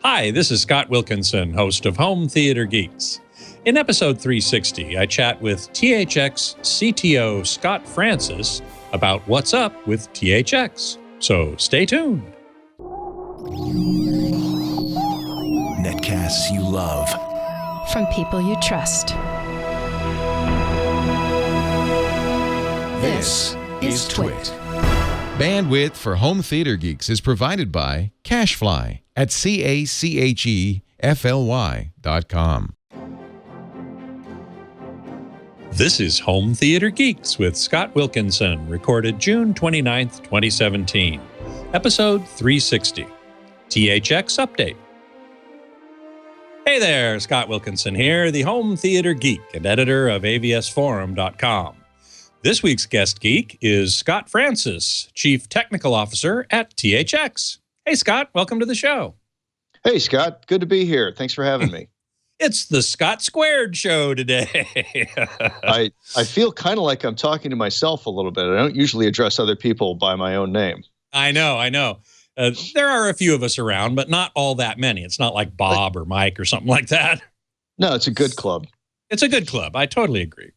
Hi, this is Scott Wilkinson, host of Home Theater Geeks. In episode 360, I chat with THX CTO Scott Francis about what's up with THX. So stay tuned. Netcasts you love. From people you trust. This is Twit. Bandwidth for Home Theater Geeks is provided by CacheFly at CacheFly.com. This is Home Theater Geeks with Scott Wilkinson, recorded June 29th, 2017. Episode 360, THX Update. Hey there, Scott Wilkinson here, the Home Theater Geek and editor of AVSForum.com. This week's guest geek is Scott Francis, Chief Technical Officer at THX. Hey, Scott, welcome to the show. Hey, Scott. Good to be here. Thanks for having me. It's the Scott Squared show today. I feel kind of like I'm talking to myself a little bit. I don't usually address other people by my own name. I know. There are a few of us around, but not all that many. It's not like Bob or Mike or something like that. No, it's a good club. It's a good club. I totally agree.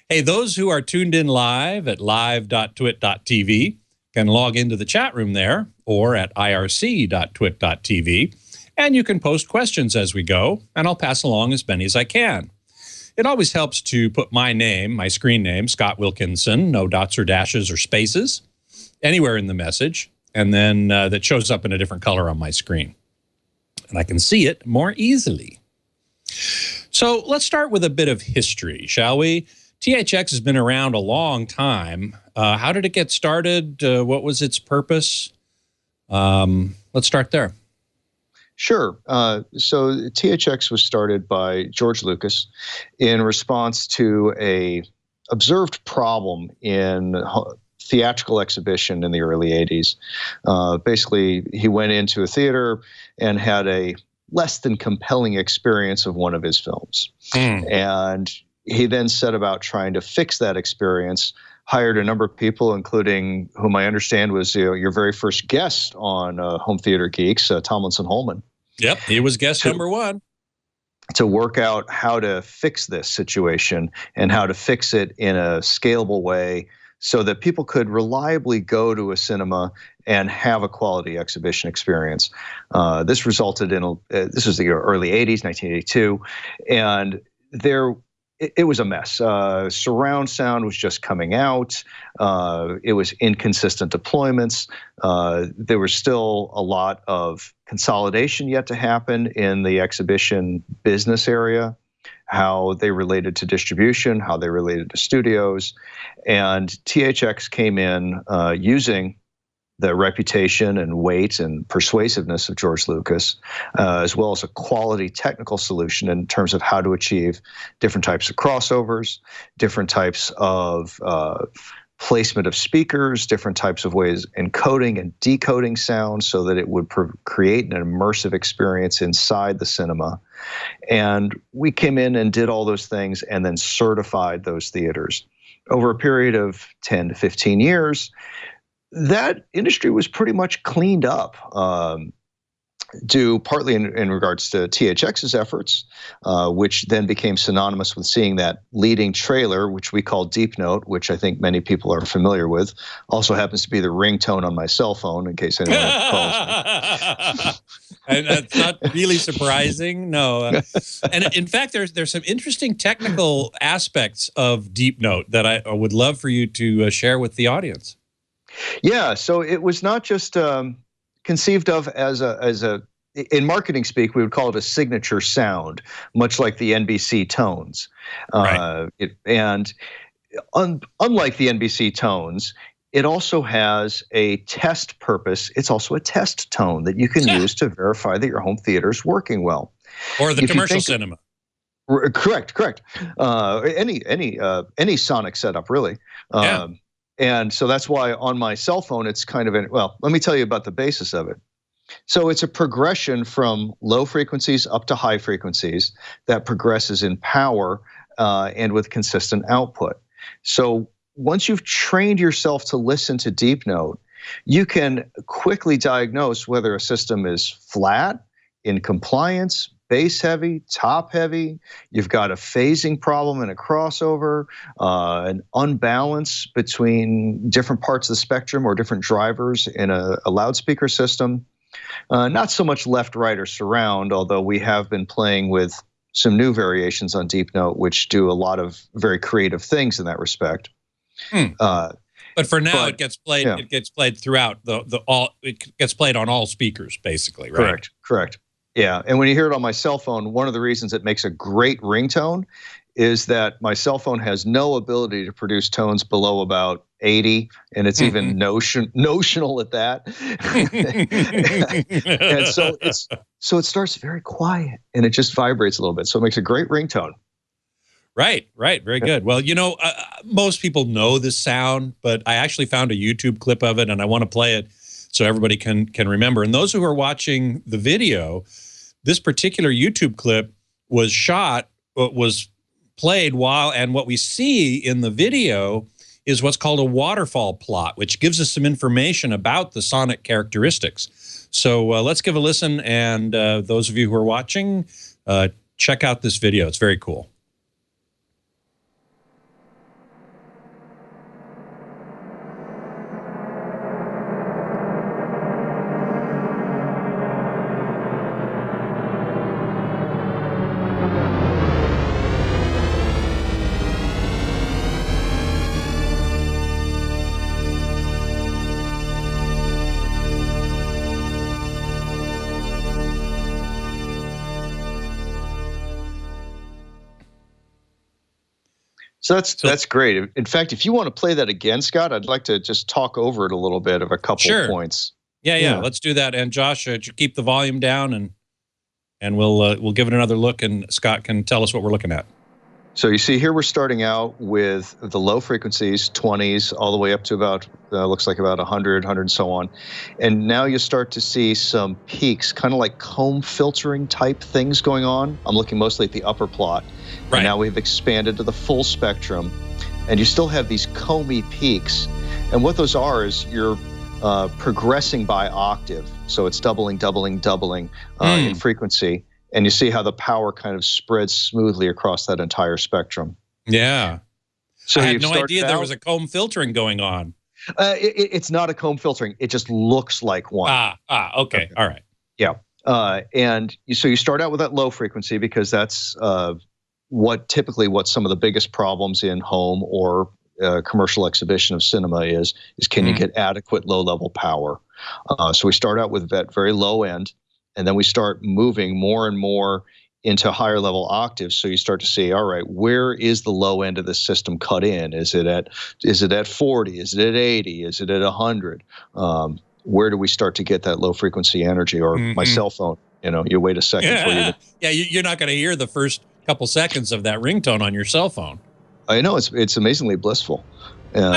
Hey, those who are tuned in live at live.twit.tv can log into the chat room there or at irc.twit.tv, and you can post questions as we go, and I'll pass along as many as I can. It always helps to put my name, my screen name, Scott Wilkinson, no dots or dashes or spaces, anywhere in the message, and then that shows up in a different color on my screen. And I can see it more easily. So let's start with a bit of history, shall we? THX has been around a long time. How did it get started? What was its purpose? Let's start there. Sure. So THX was started by George Lucas in response to a observed problem in theatrical exhibition in the early 80s. Basically, he went into a theater and had a less than compelling experience of one of his films. And he then set about trying to fix that experience, hired a number of people, including whom I understand was your very first guest on Home Theater Geeks, Tomlinson Holman. Yep, he was guest number one. To work out how to fix this situation and how to fix it in a scalable way so that people could reliably go to a cinema and have a quality exhibition experience. This resulted in, this was the early 80s, 1982, and it was a mess. Surround sound was just coming out. It was inconsistent deployments. There was still a lot of consolidation yet to happen in the exhibition business area, how they related to distribution, how they related to studios. And THX came in using the reputation and weight and persuasiveness of George Lucas, as well as a quality technical solution in terms of how to achieve different types of crossovers, different types of placement of speakers, different types of ways encoding and decoding sound so that it would create an immersive experience inside the cinema. And we came in and did all those things and then certified those theaters. Over a period of 10 to 15 years, that industry was pretty much cleaned up, due partly in regards to THX's efforts, which then became synonymous with seeing that leading trailer, which we call Deep Note, which I think many people are familiar with. Also happens to be the ringtone on my cell phone, in case anyone calls me. And that's not really surprising, no. And in fact, there's some interesting technical aspects of Deep Note that I would love for you to share with the audience. Yeah, so it was not just conceived of as a in marketing speak, we would call it a signature sound, much like the NBC tones. Right. Unlike the NBC tones, it also has a test purpose. It's also a test tone that you can use to verify that your home theater is working well. Or the commercial cinema. Correct. Any sonic setup, really. Yeah. And so that's why on my cell phone, it's kind of let me tell you about the basis of it. So it's a progression from low frequencies up to high frequencies that progresses in power and with consistent output. So once you've trained yourself to listen to Deep Note, you can quickly diagnose whether a system is flat, in compliance, base heavy, top heavy. You've got a phasing problem and a crossover, an unbalance between different parts of the spectrum or different drivers in a loudspeaker system. Not so much left, right, or surround, although we have been playing with some new variations on Deep Note, which do a lot of very creative things in that respect. But for now, but, it gets played. yeah. It gets played throughout the all. It gets played on all speakers, basically, right? Correct. Yeah, and when you hear it on my cell phone, one of the reasons it makes a great ringtone is that my cell phone has no ability to produce tones below about 80, and it's even notional at that. And so it starts very quiet, and it just vibrates a little bit. So it makes a great ringtone. Right. Very good. Well, most people know this sound, but I actually found a YouTube clip of it, and I want to play it so everybody can remember. And those who are watching the video, this particular YouTube clip was played while, and what we see in the video is what's called a waterfall plot, which gives us some information about the sonic characteristics. So let's give a listen, and those of you who are watching, check out this video. It's very cool. So that's great. In fact, if you want to play that again, Scott, I'd like to just talk over it a little bit of a couple of points. Yeah. Let's do that. And Josh, keep the volume down, and we'll give it another look, and Scott can tell us what we're looking at. So you see here we're starting out with the low frequencies, 20s, all the way up to about, looks like about 100 and so on. And now you start to see some peaks, kind of like comb filtering type things going on. I'm looking mostly at the upper plot. Right. And now we've expanded to the full spectrum. And you still have these comby peaks. And what those are is you're progressing by octave. So it's doubling in frequency. And you see how the power kind of spreads smoothly across that entire spectrum. Yeah. So I had no idea there was a comb filtering going on. It's not a comb filtering. It just looks like one. Okay. All right. Yeah. So you start out with that low frequency because that's what some of the biggest problems in home or commercial exhibition of cinema is can you get adequate low-level power? So we start out with that very low end. And then we start moving more and more into higher level octaves. So you start to see, all right, where is the low end of the system cut in? Is it at 40? Is it at 80? Is it at 100? Where do we start to get that low frequency energy? Or my cell phone, you wait a second. You're not going to hear the first couple seconds of that ringtone on your cell phone. I know, it's amazingly blissful. And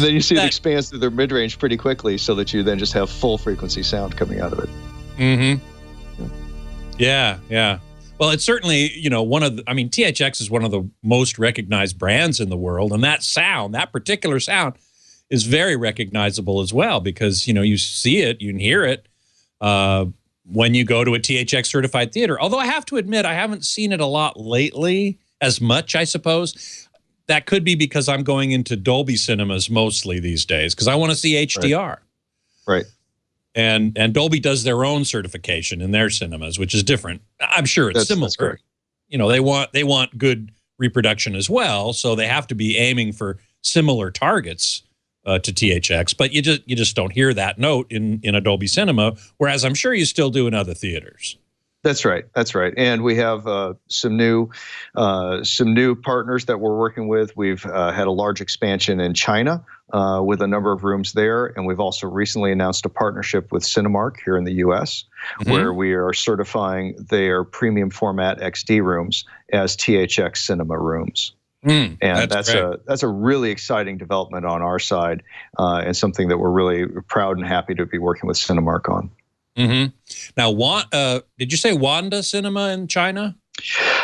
then you see it expands to their mid-range pretty quickly so that you then just have full frequency sound coming out of it. Yeah. Well, it's certainly, THX is one of the most recognized brands in the world. And that particular sound is very recognizable as well because, you see it, you can hear it when you go to a THX certified theater. Although I have to admit, I haven't seen it a lot lately, as much, I suppose. That could be because I'm going into Dolby cinemas mostly these days because I want to see HDR. Right. And Dolby does their own certification in their cinemas, which is different. I'm sure it's similar. That's correct. They want good reproduction as well, so they have to be aiming for similar targets to THX. But you just don't hear that note in a Dolby cinema, whereas I'm sure you still do in other theaters. That's right. And we have some new partners that we're working with. We've had a large expansion in China with a number of rooms there. And we've also recently announced a partnership with Cinemark here in the U.S., where we are certifying their premium format XD rooms as THX cinema rooms. And that's a really exciting development on our side and something that we're really proud and happy to be working with Cinemark on. Now, did you say Wanda Cinema in China?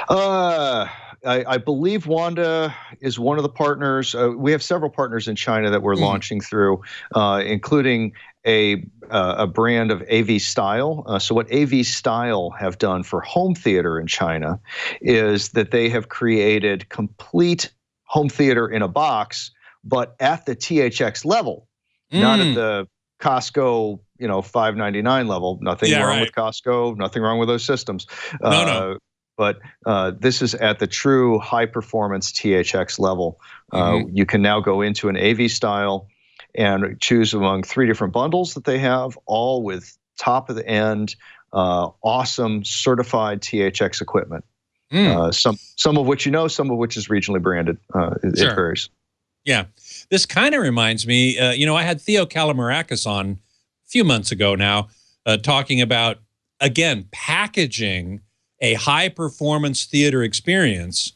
I believe Wanda is one of the partners. We have several partners in China that we're launching through, including a a brand of AV Style. So what AV Style have done for home theater in China is that they have created complete home theater in a box, but at the THX level, not at the Costco, $5.99 level. Nothing wrong with Costco. Nothing wrong with those systems. No. But this is at the true high performance THX level. You can now go into an AV Style and choose among 3 different bundles that they have, all with top of the end, awesome certified THX equipment. Some of which some of which is regionally branded. It varies. Yeah, this kind of reminds me. I had Theo Kalamarakis on a few months ago now, talking about again packaging a high performance theater experience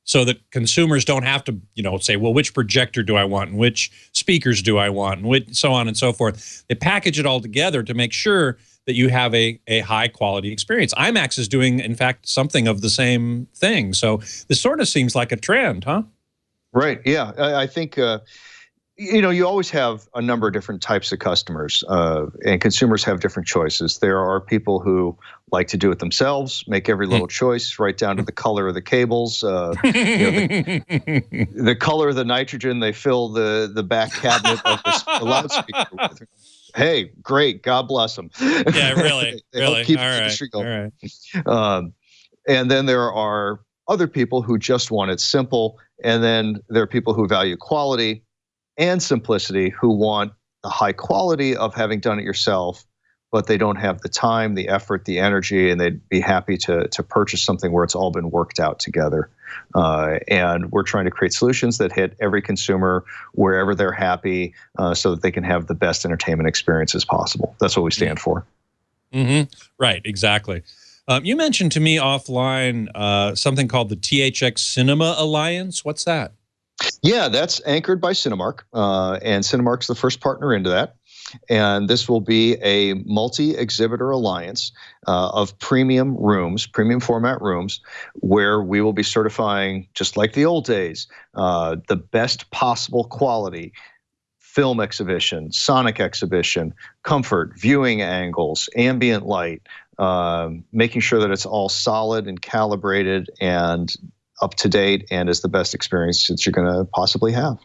so that consumers don't have to, say, well, which projector do I want and which speakers do I want and so on and so forth. They package it all together to make sure that you have a high quality experience. IMAX is doing, in fact, something of the same thing. So this sort of seems like a trend, huh? Right. Yeah. I think, you always have a number of different types of customers, and consumers have different choices. There are people who like to do it themselves, make every little choice, right down to the color of the cables, the color of the nitrogen they fill the back cabinet of the loudspeaker with. Hey, great. God bless them. Yeah, really. They really. help keep all the right. industry going. All right. And then there are other people who just want it simple. And then there are people who value quality and simplicity, who want the high quality of having done it yourself, but they don't have the time, the effort, the energy, and they'd be happy to purchase something where it's all been worked out together. And we're trying to create solutions that hit every consumer wherever they're happy, so that they can have the best entertainment experiences possible. That's what we stand for. Right, exactly. You mentioned to me offline something called the THX Cinema Alliance. What's that? Yeah, that's anchored by Cinemark, and Cinemark's the first partner into that. And this will be a multi-exhibitor alliance of premium rooms, premium format rooms, where we will be certifying, just like the old days, the best possible quality film exhibition, sonic exhibition, comfort, viewing angles, ambient light, making sure that it's all solid and calibrated and up to date and is the best experience that you're going to possibly have.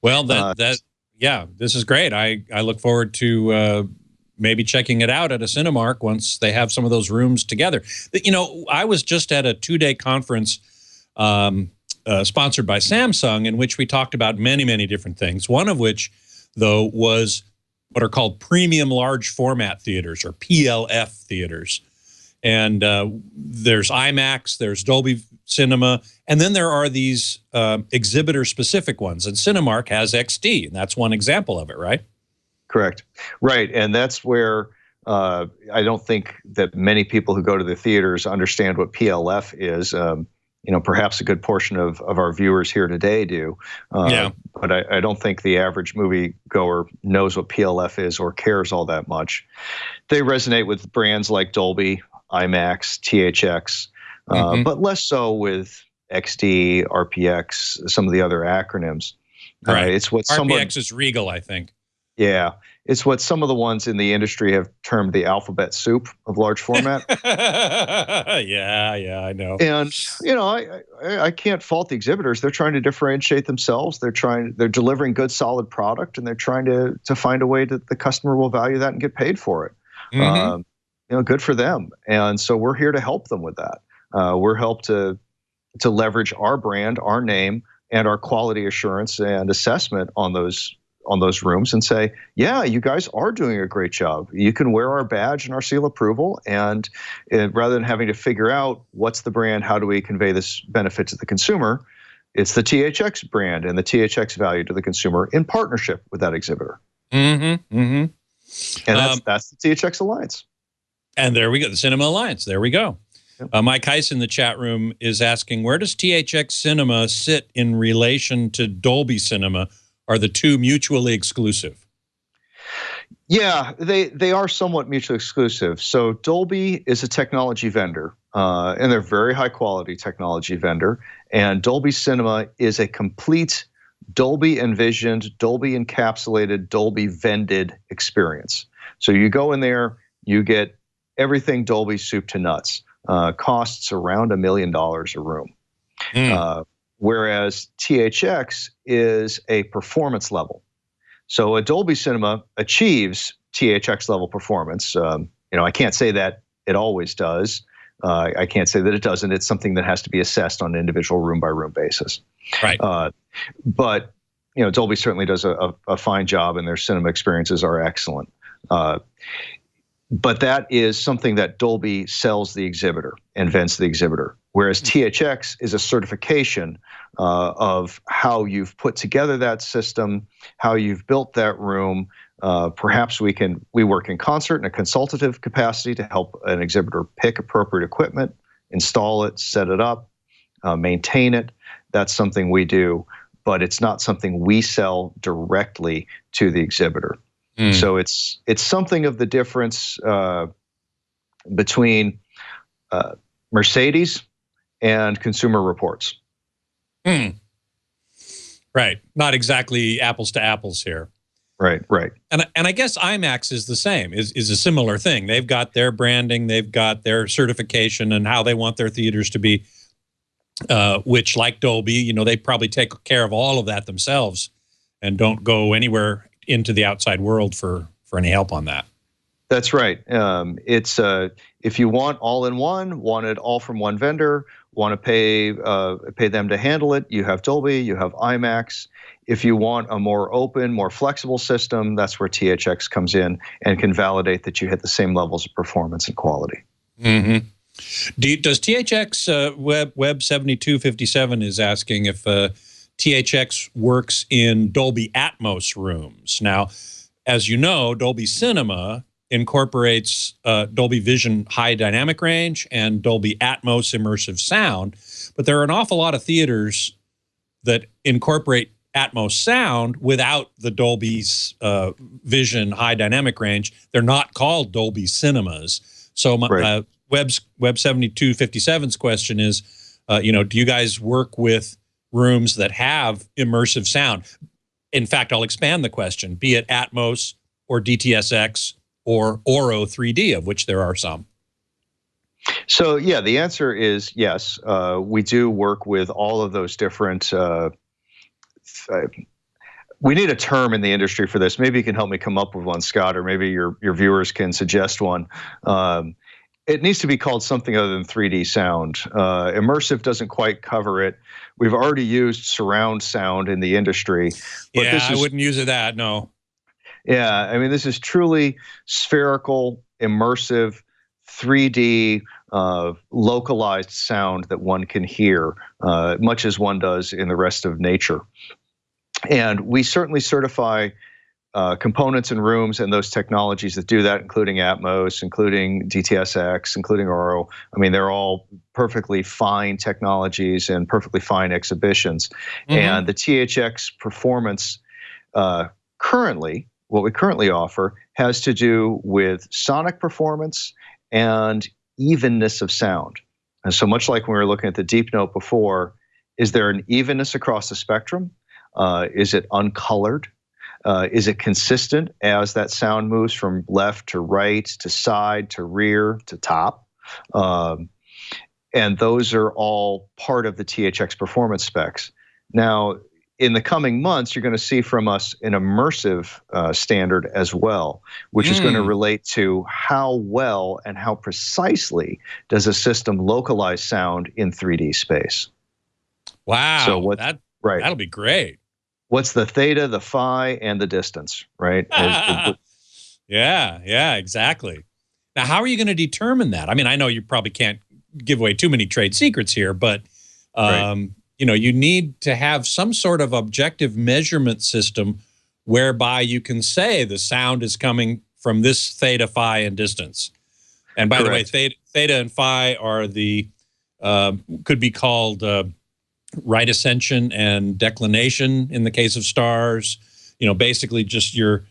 Well, this is great. I look forward to maybe checking it out at a Cinemark once they have some of those rooms together. I was just at a 2-day conference sponsored by Samsung, in which we talked about many, many different things. One of which, though, was what are called premium large format theaters, or PLF theaters. And there's IMAX, there's Dolby Cinema, and then there are these exhibitor-specific ones. And Cinemark has XD, and that's one example of it, right? Correct. Right, and that's where I don't think that many people who go to the theaters understand what PLF is. Perhaps a good portion of our viewers here today do. But I don't think the average movie goer knows what PLF is or cares all that much. They resonate with brands like Dolby, IMAX, THX, but less so with XD, RPX, some of the other acronyms. Right. It's what RPX is Regal, I think. Yeah, it's what some of the ones in the industry have termed the alphabet soup of large format. Yeah, I know. And I can't fault the exhibitors. They're trying to differentiate themselves. They're delivering good, solid product, and they're trying to find a way that the customer will value that and get paid for it. Good for them. And so we're here to help them with that. We're helped to leverage our brand, our name, and our quality assurance and assessment on those rooms and say, yeah, you guys are doing a great job. You can wear our badge and our seal approval, and rather than having to figure out what's the brand, how do we convey this benefit to the consumer, it's the THX brand and the THX value to the consumer in partnership with that exhibitor. And that's the THX Alliance. And there we go, the Cinema Alliance. There we go. Yep. Mike Heiss in the chat room is asking, where does THX Cinema sit in relation to Dolby Cinema? Are the two mutually exclusive? Yeah, they are somewhat mutually exclusive. So Dolby is a technology vendor, and they're a very high quality technology vendor. And Dolby Cinema is a complete Dolby envisioned, Dolby encapsulated, Dolby vended experience. So you go in there, you get everything Dolby soup to nuts. Costs around $1 million a room. Whereas THX is a performance level. So a Dolby Cinema achieves THX level performance. I can't say that it always does. I can't say that it doesn't. It's something that has to be assessed on an individual room by room basis. Right. But Dolby certainly does a fine job, and their cinema experiences are excellent. But that is something that Dolby sells the exhibitor and vends the exhibitor. Whereas THX is a certification of how you've put together that system, how you've built that room. Perhaps we work in concert in a consultative capacity to help an exhibitor pick appropriate equipment, install it, set it up, maintain it. That's something we do, but it's not something we sell directly to the exhibitor. So it's something of the difference between Mercedes and Consumer Reports. Right. Not exactly apples to apples here. Right. And I guess IMAX is the same, is a similar thing. They've got their branding, they've got their certification and how they want their theaters to be, which, like Dolby, they probably take care of all of that themselves and don't go anywhere into the outside world for any help on that. That's right. It's if you want all-in-one, want it all from one vendor, want to pay them to handle it, you have Dolby, you have IMAX. If you want a more open, more flexible system, that's where THX comes in and can validate that you hit the same levels of performance and quality. Does THX Web 7257 is asking if THX works in Dolby Atmos rooms. Now, as you know, Dolby Cinema incorporates Dolby Vision high dynamic range and Dolby Atmos immersive sound, but there are an awful lot of theaters that incorporate Atmos sound without the Dolby's Vision high dynamic range. They're not called Dolby Cinemas. So Web 7257's question is, do you guys work with rooms that have immersive sound? In fact, I'll expand the question, be it Atmos or DTSX or Oro 3D, of which there are some. So yeah, the answer is yes. We do work with all of those different, we need a term in the industry for this. Maybe you can help me come up with one, Scott, or maybe your viewers can suggest one. It needs to be called something other than 3D sound. Immersive doesn't quite cover it. We've already used surround sound in the industry. But I wouldn't use that, no. Yeah, I mean, this is truly spherical, immersive, 3D, localized sound that one can hear, much as one does in the rest of nature. And we certainly certify components and rooms and those technologies that do that, including Atmos, including DTSX, including Oro. I mean, they're all perfectly fine technologies and perfectly fine exhibitions. And the THX performance currently, what we currently offer, has to do with sonic performance and evenness of sound. And so much like when we were looking at the Deep Note before, is there an evenness across the spectrum? Is it uncolored? Is it consistent as that sound moves from left to right, to side, to rear, to top? And those are all part of the THX performance specs. Now, in the coming months, you're going to see from us an immersive standard as well, which is going to relate to how well and how precisely does a system localize sound in 3D space. Wow, so that'll be great. What's the theta, the phi, and the distance, right? Yeah, exactly. Now, how are you going to determine that? I mean, I know you probably can't give away too many trade secrets here, but you need to have some sort of objective measurement system whereby you can say the sound is coming from this theta, phi, and distance. And by the way, theta and phi are the could be called right ascension and declination in the case of stars. Basically just your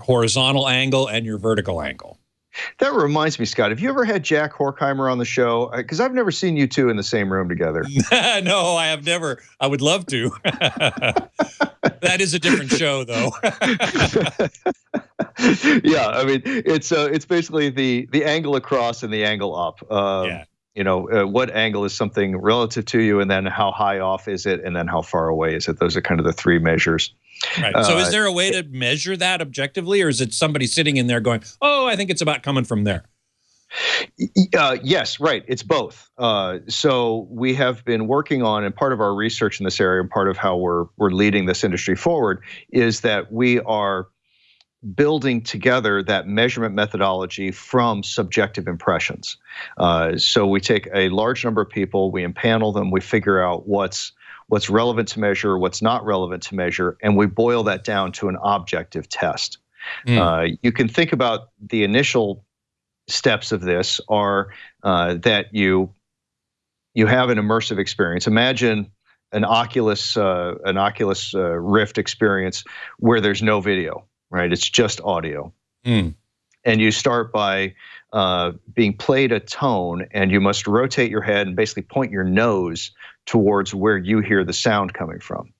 horizontal angle and your vertical angle. That reminds me, Scott, have you ever had Jack Horkheimer on the show? Because I've never seen you two in the same room together. No, I have never. I would love to. That is a different show, though. Yeah, I mean, it's basically the angle across and the angle up. Yeah. What angle is something relative to you, and then how high off is it, and then how far away is it? Those are kind of the three measures. Right. So is there a way to measure that objectively, or is it somebody sitting in there going, oh, I think it's about coming from there? Yes, right. It's both. So we have been working on, and part of our research in this area, and part of how we're leading this industry forward, is that we are building together that measurement methodology from subjective impressions. So we take a large number of people, we impanel them, we figure out what's relevant to measure, what's not relevant to measure, and we boil that down to an objective test. You can think about the initial steps of this are that you have an immersive experience. Imagine an Oculus Rift experience where there's no video, right? It's just audio. And you start by being played a tone, and you must rotate your head and basically point your nose towards where you hear the sound coming from.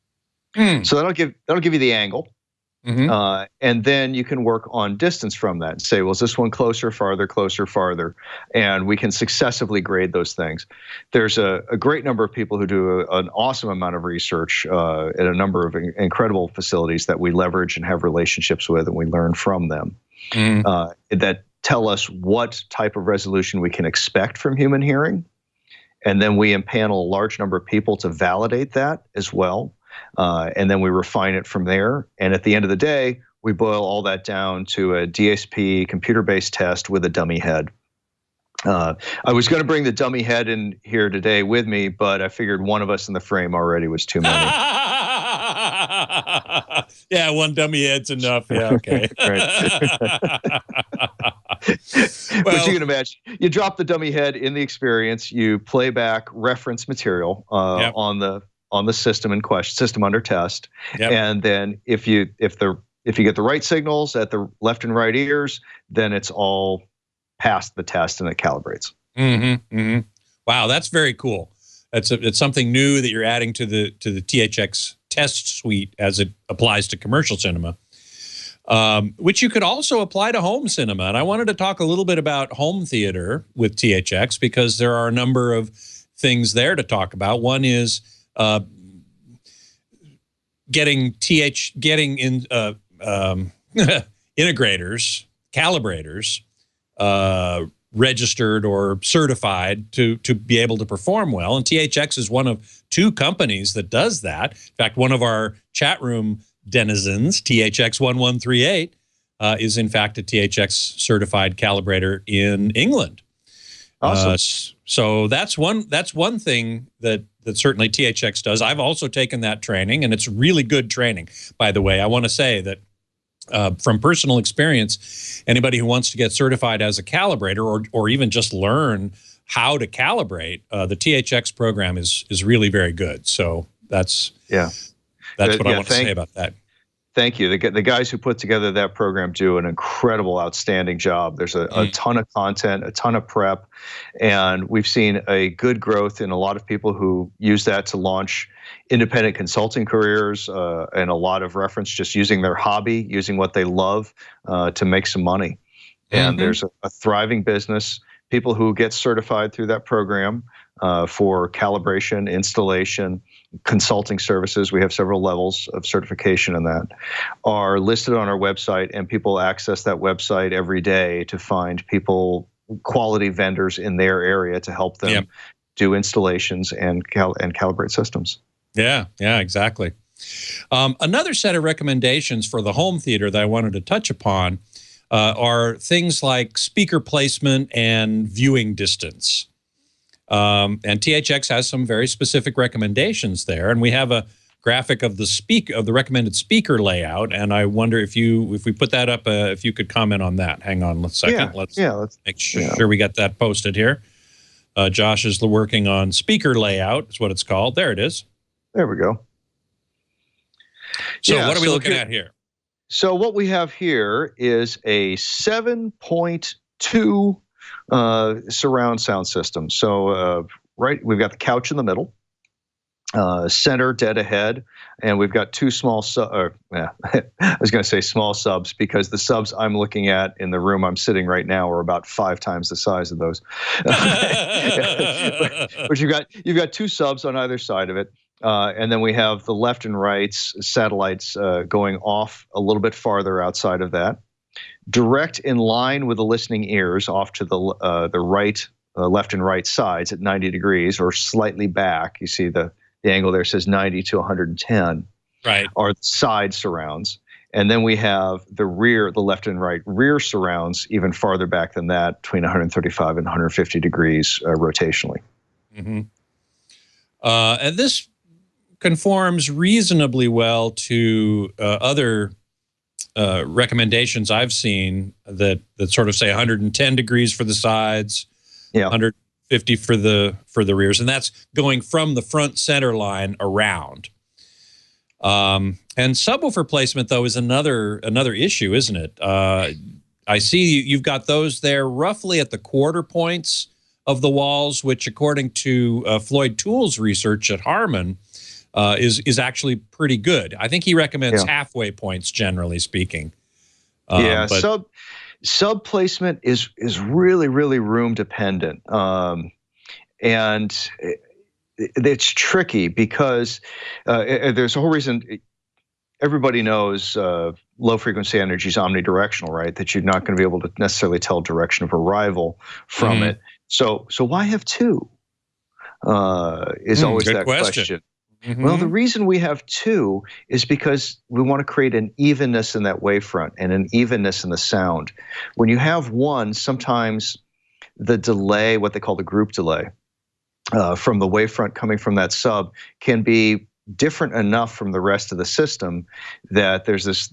So that'll give you the angle. And then you can work on distance from that and say, well, is this one closer, farther? And we can successively grade those things. There's a great number of people who do an awesome amount of research at a number of incredible facilities that we leverage and have relationships with, and we learn from them that tell us what type of resolution we can expect from human hearing. And then we impanel a large number of people to validate that as well. And then we refine it from there. And at the end of the day, we boil all that down to a DSP computer-based test with a dummy head. I was going to bring the dummy head in here today with me, but I figured one of us in the frame already was too many. Yeah, one dummy head's enough. Yeah, okay. But you can imagine, you drop the dummy head in the experience, you play back reference material on the system in question, system under test, and then if you get the right signals at the left and right ears, then it's all past the test and it calibrates. Wow, that's very cool. It's something new that you're adding to the THX test suite as it applies to commercial cinema, which you could also apply to home cinema. And I wanted to talk a little bit about home theater with THX because there are a number of things there to talk about. One is getting integrators, calibrators, registered or certified to be able to perform well. And THX is one of two companies that does that. In fact, one of our chat room denizens, THX1138, is in fact a THX certified calibrator in England. Awesome. So that's one thing that certainly THX does. I've also taken that training, and it's really good training. By the way, I want to say that from personal experience, anybody who wants to get certified as a calibrator or even just learn how to calibrate, the THX program is really very good. So that's what I want to say about that. Thank you. The guys who put together that program do an incredible, outstanding job. There's a ton of content, a ton of prep, and we've seen a good growth in a lot of people who use that to launch independent consulting careers, and a lot of reference just using their hobby, using what they love to make some money. And there's a thriving business. People who get certified through that program for calibration, installation, consulting services, we have several levels of certification in that, are listed on our website, and people access that website every day to find quality vendors in their area to help them do installations and calibrate systems. Yeah, exactly. Another set of recommendations for the home theater that I wanted to touch upon are things like speaker placement and viewing distance. And THX has some very specific recommendations there, and we have a graphic of the recommended speaker layout. And I wonder if we put that up, if you could comment on that. Hang on a second. Let's make sure we got that posted here. Josh is working on speaker layout, is what it's called. There it is. There we go. So what are we looking at here? So what we have here is a 7-point two surround sound systems. So we've got the couch in the middle, center dead ahead, and we've got two small I was going to say small subs, because the subs I'm looking at in the room I'm sitting right now are about 5 times the size of those. But you've got two subs on either side of it. And then we have the left and right satellites going off a little bit farther outside of that, direct in line with the listening ears off to the right, left and right sides at 90 degrees or slightly back. You see the angle there says 90 to 110. Right. Are the side surrounds. And then we have the left and right rear surrounds even farther back than that, between 135 and 150 degrees rotationally. Mm-hmm. And this conforms reasonably well to other recommendations I've seen that sort of say 110 degrees for the sides, 150 for the rears, and that's going from the front center line around. And subwoofer placement, though, is another issue, isn't it? I see you've got those there roughly at the quarter points of the walls, which, according to Floyd Toole's research at Harman, is actually pretty good. I think he recommends halfway points, generally speaking. Sub placement is really, really room dependent, and it's tricky because there's a whole reason. Everybody knows low frequency energy is omnidirectional, right? That you're not going to be able to necessarily tell direction of arrival from it. So why have two? Is always that question. Mm-hmm. Well, the reason we have two is because we want to create an evenness in that wavefront and an evenness in the sound. When you have one, sometimes the delay, what they call the group delay, from the wavefront coming from that sub can be different enough from the rest of the system that there's this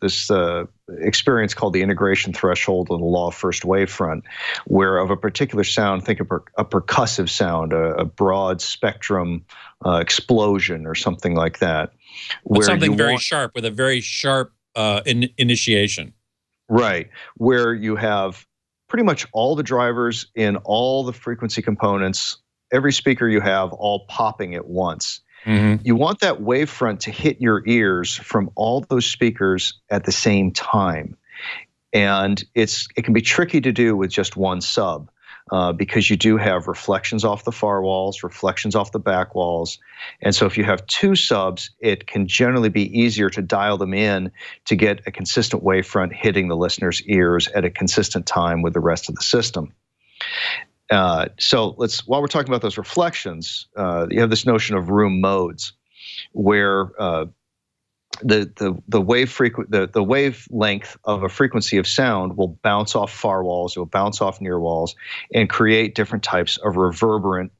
experience called the integration threshold and the law of first wavefront, where of a particular sound, think of a percussive sound, a broad spectrum explosion or something like that. Where something very sharp with a very sharp initiation. Right, where you have pretty much all the drivers in all the frequency components, every speaker you have all popping at once. Mm-hmm. You want that wavefront to hit your ears from all those speakers at the same time. And it can be tricky to do with just one sub because you do have reflections off the far walls, reflections off the back walls. And so if you have two subs, it can generally be easier to dial them in to get a consistent wavefront hitting the listener's ears at a consistent time with the rest of the system. So while we're talking about those reflections, you have this notion of room modes, where the wavelength of a frequency of sound will bounce off far walls, it will bounce off near walls, and create different types of reverberant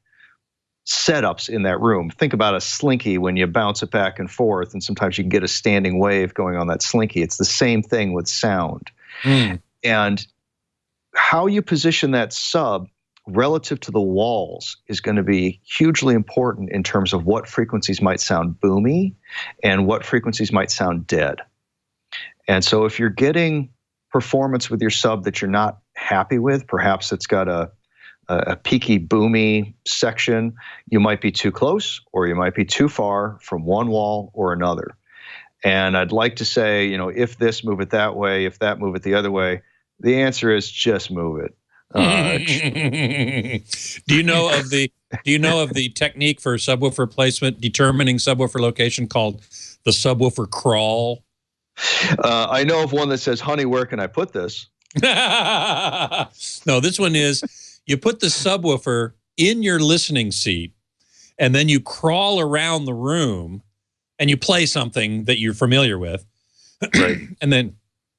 setups in that room. Think about a slinky when you bounce it back and forth, and sometimes you can get a standing wave going on that slinky. It's the same thing with sound. And how you position that sub relative to the walls is going to be hugely important in terms of what frequencies might sound boomy and what frequencies might sound dead. And so if you're getting performance with your sub that you're not happy with, perhaps it's got a peaky boomy section, you might be too close or you might be too far from one wall or another. And I'd like to say, if this, move it that way, if that, move it the other way. The answer is just move it. Do you know of the technique for subwoofer placement, determining subwoofer location, called the subwoofer crawl? I know of one that says, "Honey, where can I put this?" No, this one is you put the subwoofer in your listening seat, and then you crawl around the room, and you play something that you're familiar with, right. And then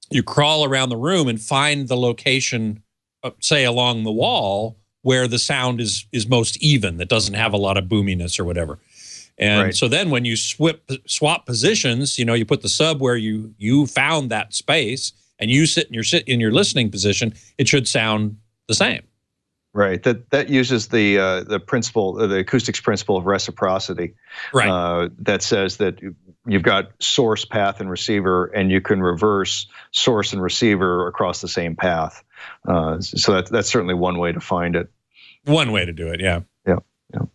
you crawl around the room and find the location, say along the wall, where the sound is most even, that doesn't have a lot of boominess or whatever. And so then when you swap positions, you put the sub where you found that space, and you sit in your listening position, it should sound the same. Right. That uses the principle, the acoustics principle of reciprocity. Right. That says that you've got source, path, and receiver, and you can reverse source and receiver across the same path. So that's certainly one way to find it. One way to do it. Yeah. Yeah. Yeah.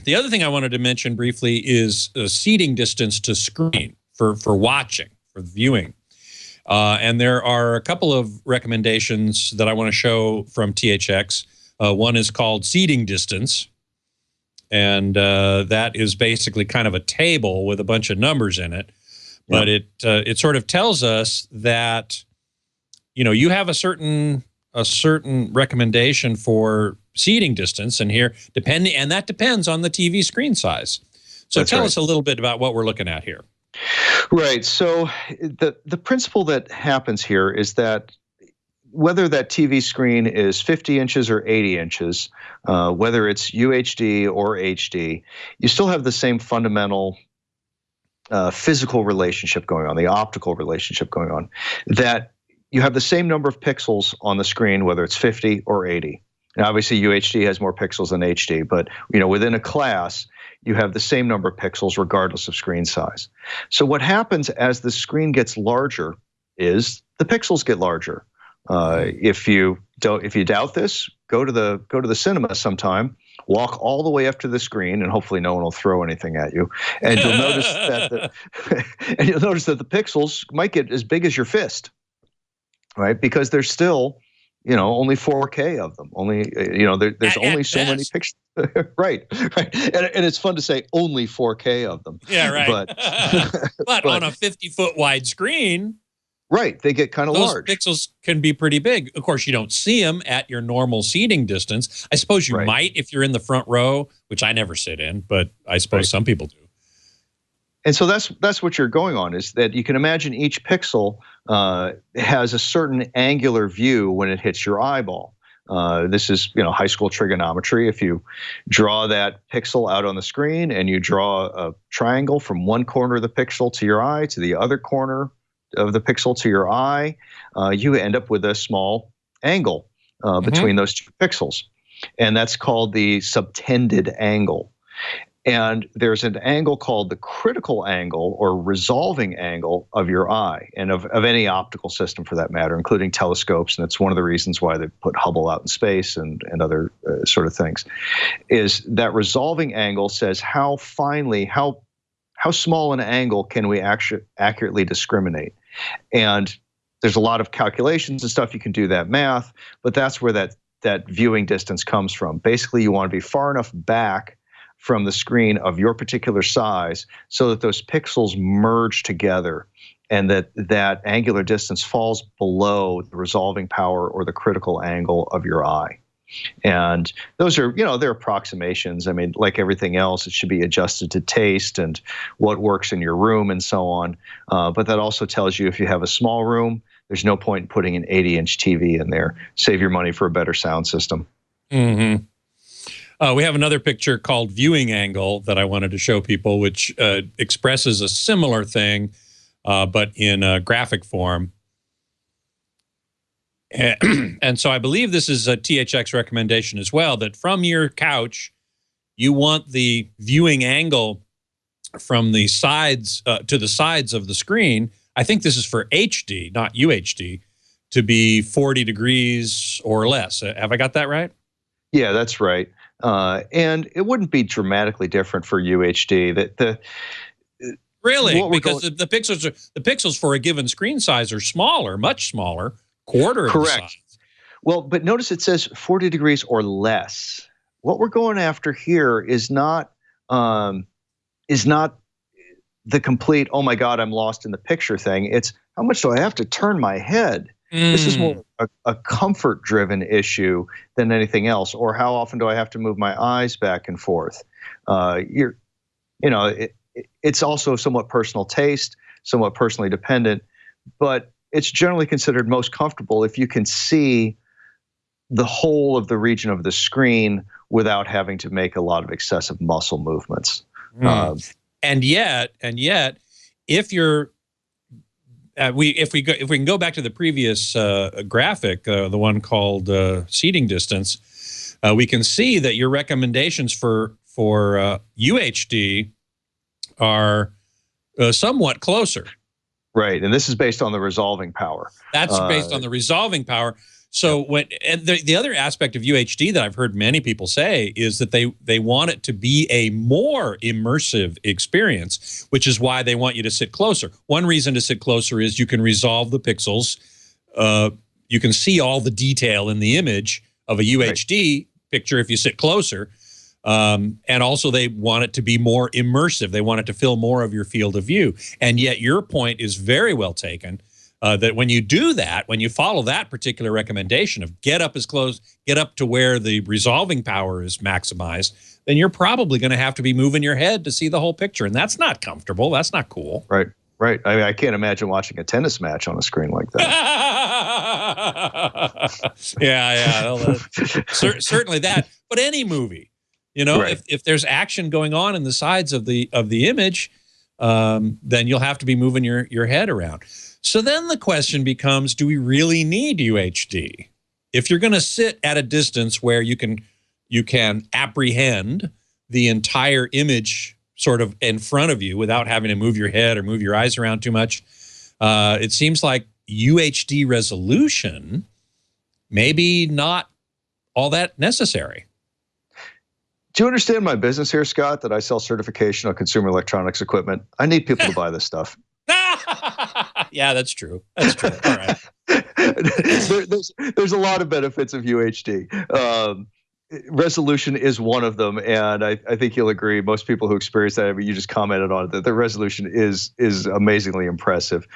The other thing I wanted to mention briefly is seating distance to screen for watching, for viewing. And there are a couple of recommendations that I want to show from THX. One is called seating distance, and that is basically kind of a table with a bunch of numbers in it. But it sort of tells us that, you know, you have a certain recommendation for seating distance, and here that depends on the TV screen size. So tell us a little bit about what we're looking at here. Right. So the principle that happens here is that whether that TV screen is 50 inches or 80 inches, whether it's UHD or HD, you still have the same fundamental physical relationship going on, the optical relationship going on, that you have the same number of pixels on the screen, whether it's 50 or 80. Now, obviously, UHD has more pixels than HD, but within a class, you have the same number of pixels regardless of screen size. So what happens as the screen gets larger is the pixels get larger. If you doubt this, go to the cinema sometime, walk all the way up to the screen, and hopefully no one will throw anything at you. And you'll notice that the pixels might get as big as your fist, right? Because there's still only 4K of them. Only, there's only so many pictures. Right. And it's fun to say only 4K of them. Yeah, right. But on a 50-foot wide screen, right, they get kind of large. Those pixels can be pretty big. Of course, you don't see them at your normal seating distance. I suppose you might if you're in the front row, which I never sit in, but I suppose some people do. And so that's what you're going on, is that you can imagine each pixel has a certain angular view when it hits your eyeball. This is high school trigonometry. If you draw that pixel out on the screen and you draw a triangle from one corner of the pixel to your eye to the other corner of the pixel to your eye, you end up with a small angle between those two pixels. And that's called the subtended angle. And there's an angle called the critical angle or resolving angle of your eye, and of any optical system for that matter, including telescopes. And it's one of the reasons why they put Hubble out in space and other sort of things, is that resolving angle says how small an angle can we actually accurately discriminate. And there's a lot of calculations and stuff. You can do that math, but that's where that viewing distance comes from. Basically, you want to be far enough back from the screen of your particular size so that those pixels merge together and that angular distance falls below the resolving power or the critical angle of your eye. And those are, they're approximations. I mean, like everything else, it should be adjusted to taste and what works in your room and so on. But that also tells you if you have a small room, there's no point in putting an 80-inch TV in there. Save your money for a better sound system. Mm-hmm. We have another picture called viewing angle that I wanted to show people, which expresses a similar thing, but in a graphic form. And so I believe this is a THX recommendation as well, that from your couch, you want the viewing angle from the sides to the sides of the screen. I think this is for HD, not UHD, to be 40 degrees or less. Have I got that right? Yeah, that's right. And it wouldn't be dramatically different for UHD. Really, because the pixels for a given screen size are smaller, much smaller, quarter of the size. Well, but notice it says 40 degrees or less. What we're going after here is not the complete, oh my God, I'm lost in the picture thing. It's how much do I have to turn my head? This is more a comfort-driven issue than anything else, or how often do I have to move my eyes back and forth? It's also somewhat personal taste, somewhat personally dependent, but it's generally considered most comfortable if you can see the whole of the region of the screen without having to make a lot of excessive muscle movements. And yet, if you're if we can go back to the previous graphic, the one called seating distance, we can see that your recommendations for UHD are somewhat closer. Right, and this is based on the resolving power. That's based on the resolving power. So the other aspect of UHD that I've heard many people say is that they want it to be a more immersive experience, which is why they want you to sit closer. One reason to sit closer is you can resolve the pixels. You can see all the detail in the image of a UHD picture if you sit closer. And also they want it to be more immersive. They want it to fill more of your field of view. And yet your point is very well taken. That when you do that, when you follow that particular recommendation of get up to where the resolving power is maximized, then you're probably going to have to be moving your head to see the whole picture. And that's not comfortable. That's not cool. Right. I mean, I can't imagine watching a tennis match on a screen like that. Yeah. Certainly that. But any movie, if there's action going on in the sides of the image, then you'll have to be moving your head around. So then the question becomes, do we really need UHD? If you're going to sit at a distance where you can apprehend the entire image sort of in front of you without having to move your head or move your eyes around too much, it seems like UHD resolution maybe not all that necessary. Do you understand my business here, Scott, that I sell certification on consumer electronics equipment? I need people to buy this stuff. Yeah, that's true. That's true. All right. There's a lot of benefits of UHD. Resolution is one of them, and I think you'll agree. Most people who experience that, you just commented on it, that the resolution is amazingly impressive.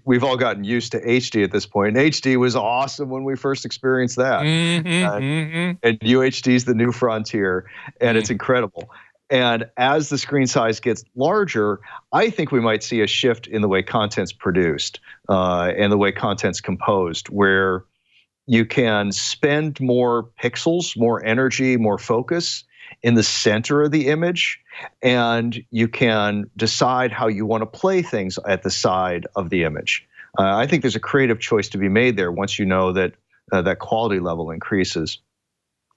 We've all gotten used to HD at this point, and HD was awesome when we first experienced that. And UHD is the new frontier, and it's incredible. And as the screen size gets larger, I think we might see a shift in the way content's produced and the way content's composed, where you can spend more pixels, more energy, more focus in the center of the image, and you can decide how you want to play things at the side of the image. I think there's a creative choice to be made there once you know that that quality level increases.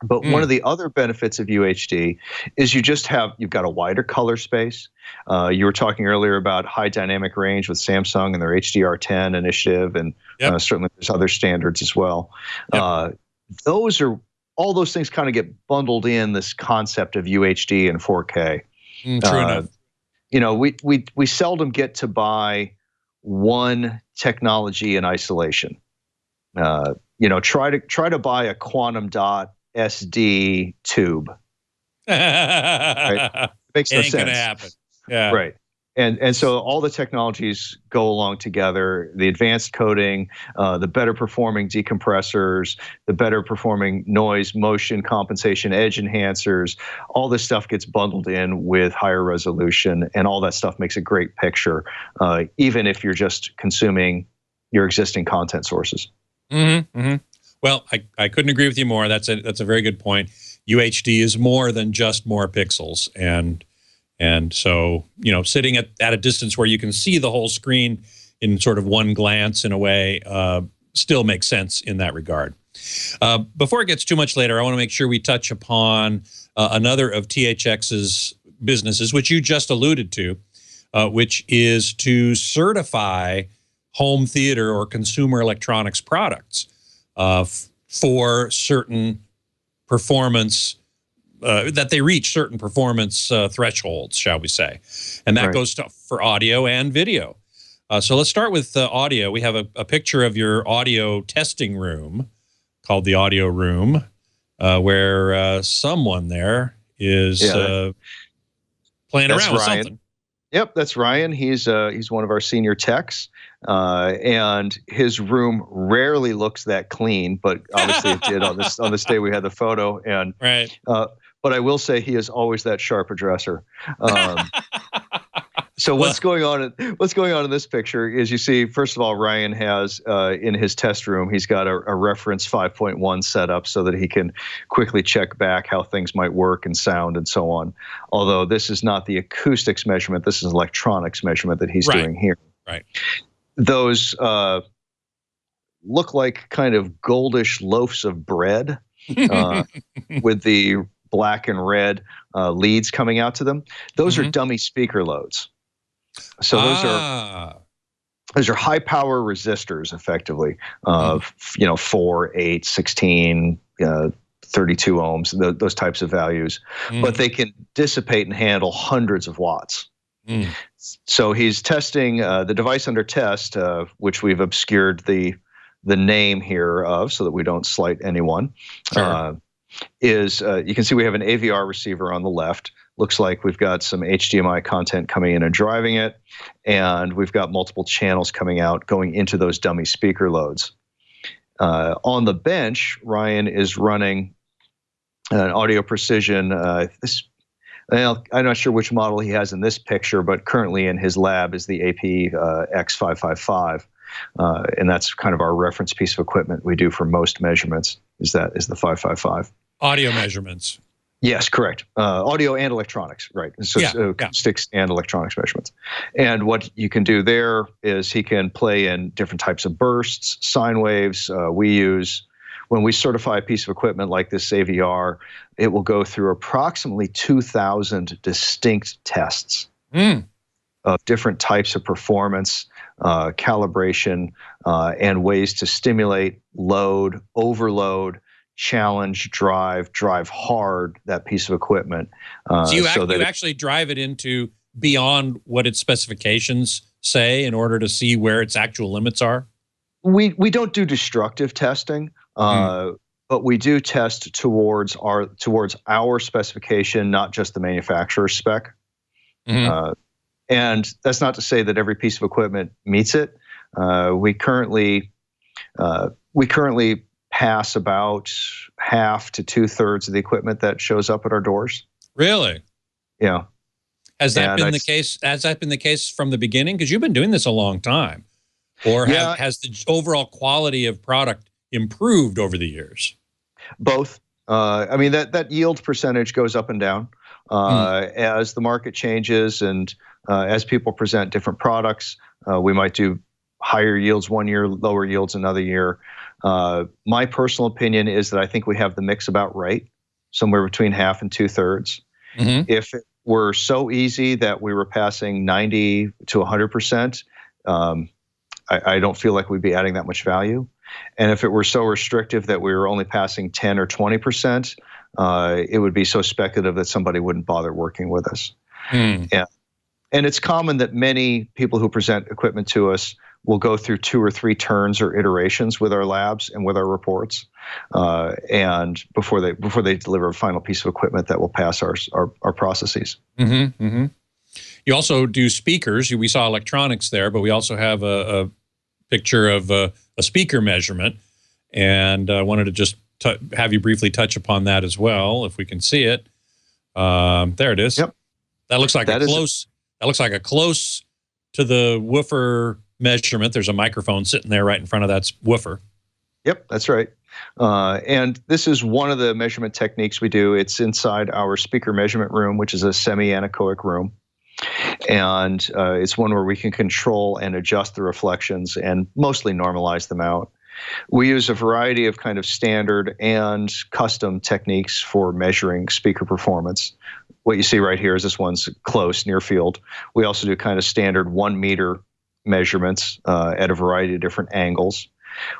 But one of the other benefits of UHD is you've got a wider color space. You were talking earlier about high dynamic range with Samsung and their HDR10 initiative, and certainly there's other standards as well. All those things kind of get bundled in this concept of UHD and 4K. True enough. We seldom get to buy one technology in isolation. Try to buy a quantum dot SD tube. Right? Makes no sense. Ain't gonna happen. Yeah. Right. And so all the technologies go along together. The advanced coding, the better performing decompressors, the better performing noise, motion compensation, edge enhancers, all this stuff gets bundled in with higher resolution, and all that stuff makes a great picture, even if you're just consuming your existing content sources. Well, I couldn't agree with you more. That's a very good point. UHD is more than just more pixels, and so sitting at a distance where you can see the whole screen in sort of one glance in a way still makes sense in that regard. Before it gets too much later, I want to make sure we touch upon another of THX's businesses, which you just alluded to, which is to certify home theater or consumer electronics products for certain performance, that they reach certain performance thresholds, shall we say. And that goes for audio and video. So let's start with audio. We have a picture of your audio testing room called the audio room, where someone there is playing around with something. Yep, that's Ryan. He's one of our senior techs, and his room rarely looks that clean, but obviously it did on this day we had the photo. And but I will say he is always that sharp a dresser. So what's going on in this picture is, you see, first of all, Ryan has in his test room, he's got a reference 5.1 set up so that he can quickly check back how things might work and sound and so on. Although this is not the acoustics measurement, this is electronics measurement that he's doing here. Right. Those look like kind of goldish loaves of bread with the black and red leads coming out to them. Those are dummy speaker loads. So those are high power resistors, effectively, of 4, 8, 16, 32 ohms, those types of values, but they can dissipate and handle hundreds of watts. So he's testing the device under test, which we've obscured the name here of so that we don't slight anyone. Sure. You can see we have an AVR receiver on the left. Looks like we've got some HDMI content coming in and driving it, and we've got multiple channels coming out going into those dummy speaker loads. On the bench, Ryan is running an Audio Precision. I'm not sure which model he has in this picture, but currently in his lab is the AP X555. And that's kind of our reference piece of equipment we do for most measurements is the 555. Audio measurements. Yes, correct. Audio and electronics, right. So acoustics and electronics measurements. And what you can do there is he can play in different types of bursts, sine waves. When we certify a piece of equipment like this AVR, it will go through approximately 2,000 distinct tests of different types of performance, calibration, and ways to stimulate, load, overload, challenge, drive hard that piece of equipment. So you actually drive it into beyond what its specifications say in order to see where its actual limits are? We don't do destructive testing. But we do test towards our specification, not just the manufacturer's spec. And that's not to say that every piece of equipment meets it. We currently pass about half to 2/3 of the equipment that shows up at our doors. Really? Yeah. Has that been the case? Has that been the case from the beginning? Because you've been doing this a long time. Or has the overall quality of product improved over the years? Both. I mean, that yield percentage goes up and down as the market changes and as people present different products. We might do higher yields one year, lower yields another year. My personal opinion is that I think we have the mix about right, somewhere between half and 2/3. If it were so easy that we were passing 90 to 100%, I don't feel like we'd be adding that much value. And if it were so restrictive that we were only passing 10 or 20%, it would be so speculative that somebody wouldn't bother working with us. Yeah. And it's common that many people who present equipment to us will go through 2 or 3 turns or iterations with our labs and with our reports, and before they deliver a final piece of equipment that will pass our processes. You also do speakers. We saw electronics there, but we also have a picture of a speaker measurement, and I wanted to just have you briefly touch upon that as well, if we can see it. There it is. Yep. That looks like That looks like a close to the woofer measurement. There's a microphone sitting there right in front of that woofer. Yep, that's right. And this is one of the measurement techniques we do. It's inside our speaker measurement room, which is a semi-anechoic room. And it's one where we can control and adjust the reflections and mostly normalize them out. We use a variety of kind of standard and custom techniques for measuring speaker performance. What you see right here is this one's close, near field. We also do kind of standard 1 meter measurements at a variety of different angles.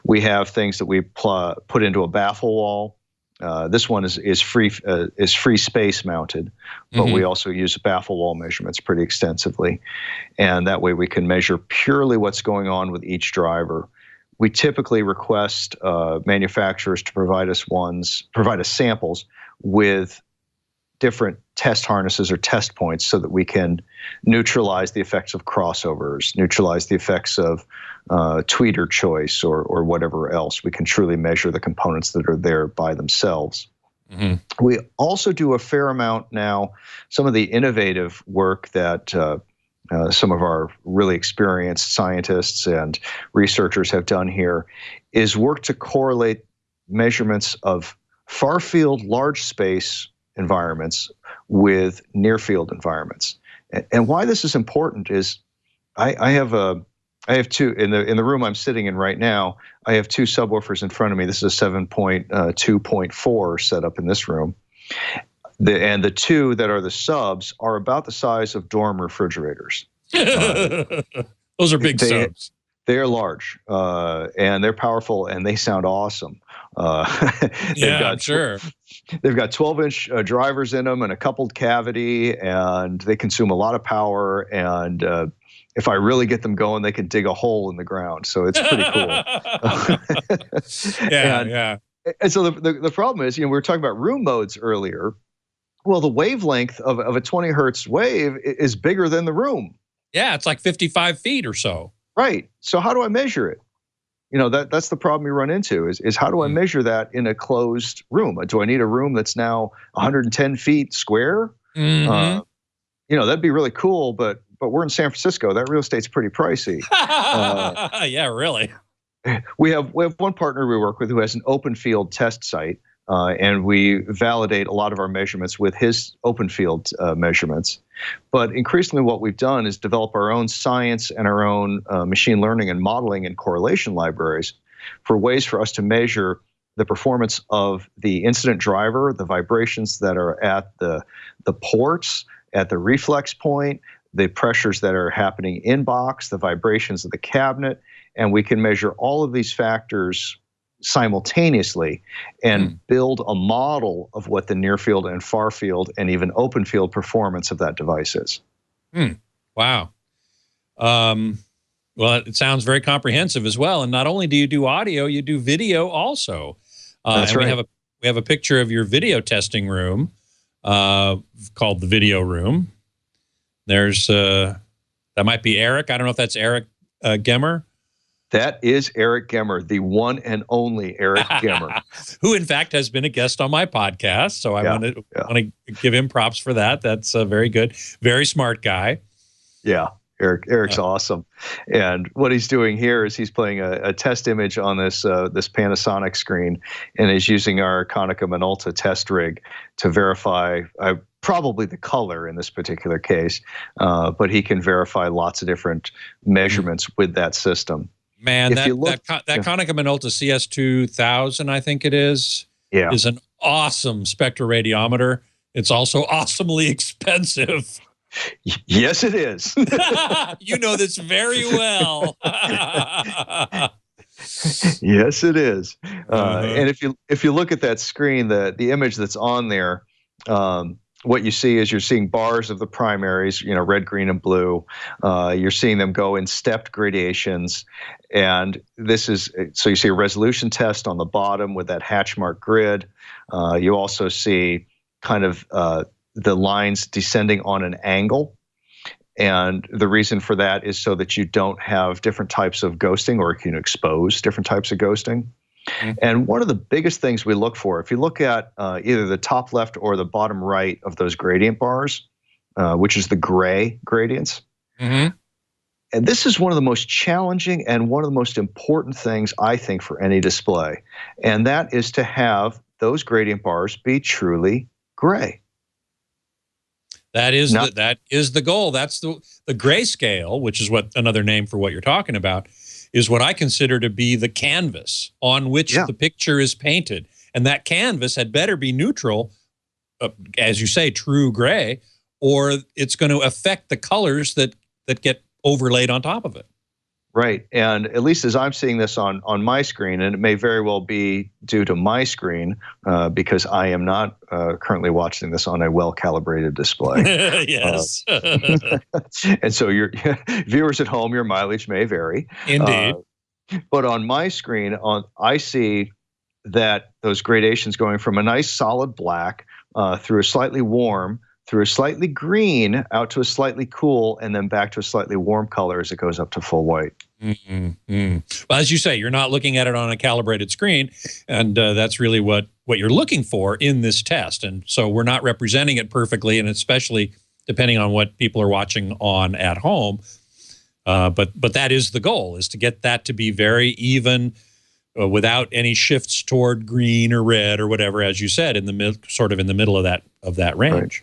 We have things that we put into a baffle wall. This one is free space mounted, but we also use baffle wall measurements pretty extensively, and that way we can measure purely what's going on with each driver. We typically request manufacturers to provide us samples with different test harnesses or test points so that we can neutralize the effects of crossovers, neutralize the effects of tweeter choice or whatever else. We can truly measure the components that are there by themselves. We also do a fair amount now, some of the innovative work that some of our really experienced scientists and researchers have done here is work to correlate measurements of far field, large space environments with near field environments. And why this is important is I have a I have two in the room I'm sitting in right now. I have two subwoofers in front of me. This is a 7.2.4 setup in this room. And the two that are the subs are about the size of dorm refrigerators. Those are big subs. They are large, and they're powerful, and they sound awesome. I'm sure. They've got 12-inch drivers in them and a coupled cavity, and they consume a lot of power. And if I really get them going, they can dig a hole in the ground. So it's pretty cool. Yeah. And so the problem is, we were talking about room modes earlier. Well, the wavelength of a 20 hertz wave is bigger than the room. Yeah, it's like 55 feet or so. Right. So how do I measure it? That's the problem you run into is how do I measure that in a closed room? Do I need a room that's now 110 feet square? That'd be really cool, but we're in San Francisco. That real estate's pretty pricey. Yeah, really. We have one partner we work with who has an open field test site, and we validate a lot of our measurements with his open field measurements. But increasingly what we've done is develop our own science and our own machine learning and modeling and correlation libraries for ways for us to measure the performance of the incident driver, the vibrations that are at the ports, at the reflex point, the pressures that are happening in box, the vibrations of the cabinet, and we can measure all of these factors simultaneously and build a model of what the near field and far field and even open field performance of that device is. Wow. Well, it sounds very comprehensive as well. And not only do you do audio, you do video also. That's right. We have a picture of your video testing room called the video room. There's that might be Eric. I don't know if that's Eric Gemmer. That is Eric Gemmer, the one and only Eric Gemmer, who in fact has been a guest on my podcast. So I want to give him props for that. That's very good. Very smart guy. Yeah, Eric's awesome. And what he's doing here is he's playing a test image on this Panasonic screen, and is using our Konica Minolta test rig to verify probably the color in this particular case, but he can verify lots of different measurements with that system. Man, that Konica Minolta CS2000, I think it is an awesome spectroradiometer. It's also awesomely expensive. Yes, it is. You know this very well. Yes, it is. And if you look at that screen, the image that's on there, what you see is you're seeing bars of the primaries, red, green, and blue. You're seeing them go in stepped gradations. And so you see a resolution test on the bottom with that hatch mark grid. You also see kind of the lines descending on an angle. And the reason for that is so that you don't have different types of ghosting, or you can expose different types of ghosting. And one of the biggest things we look for, if you look at either the top left or the bottom right of those gradient bars, which is the gray gradients, and this is one of the most challenging and one of the most important things, I think, for any display, and that is to have those gradient bars be truly gray. That is the goal. That's the grayscale, which is what another name for what you're talking about, is what I consider to be the canvas on which the picture is painted. And that canvas had better be neutral, as you say, true gray, or it's going to affect the colors that get overlaid on top of it. Right. And at least as I'm seeing this on my screen, and it may very well be due to my screen, because I am not currently watching this on a well-calibrated display. Yes. And so your viewers at home, your mileage may vary. Indeed. But on my screen, I see that those gradations going from a nice solid black through a slightly warm, through a slightly green, out to a slightly cool, and then back to a slightly warm color as it goes up to full white. Well, as you say, you're not looking at it on a calibrated screen, and that's really what you're looking for in this test. And so we're not representing it perfectly, and especially depending on what people are watching on at home. But that is the goal, is to get that to be very even, without any shifts toward green or red or whatever, as you said, sort of in the middle of that range. Right.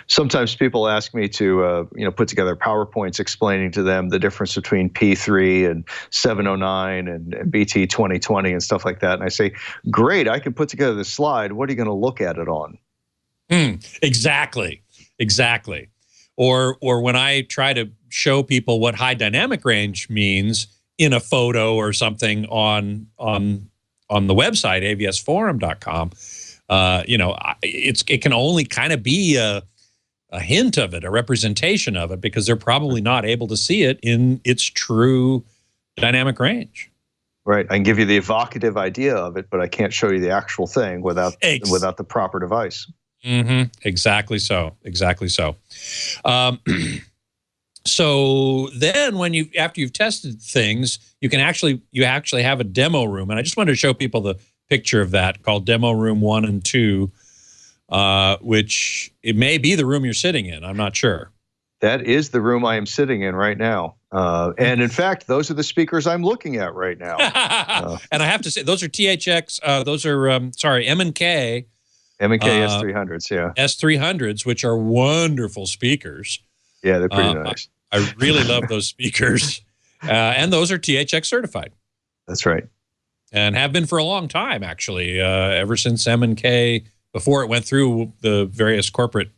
Sometimes people ask me to, put together PowerPoints explaining to them the difference between P3 and 709 and BT 2020 and stuff like that. And I say, great, I can put together this slide. What are you going to look at it on? Exactly. Or when I try to show people what high dynamic range means in a photo or something on the website, avsforum.com, it can only kind of be a hint of it, a representation of it, because they're probably not able to see it in its true dynamic range. Right. I can give you the evocative idea of it, but I can't show you the actual thing without the proper device. Exactly so. So then after you've tested things, you actually have a demo room. And I just wanted to show people the picture of that, called Demo Room 1 and 2, which it may be the room you're sitting in. I'm not sure. That is the room I am sitting in right now. And in fact, those are the speakers I'm looking at right now. And I have to say, those are THX, those are, M&K. M&K S300s, yeah. S300s, which are wonderful speakers. Yeah, they're pretty nice. I really love those speakers. And those are THX certified. That's right. And have been for a long time, actually, ever since M&K, before it went through the various corporate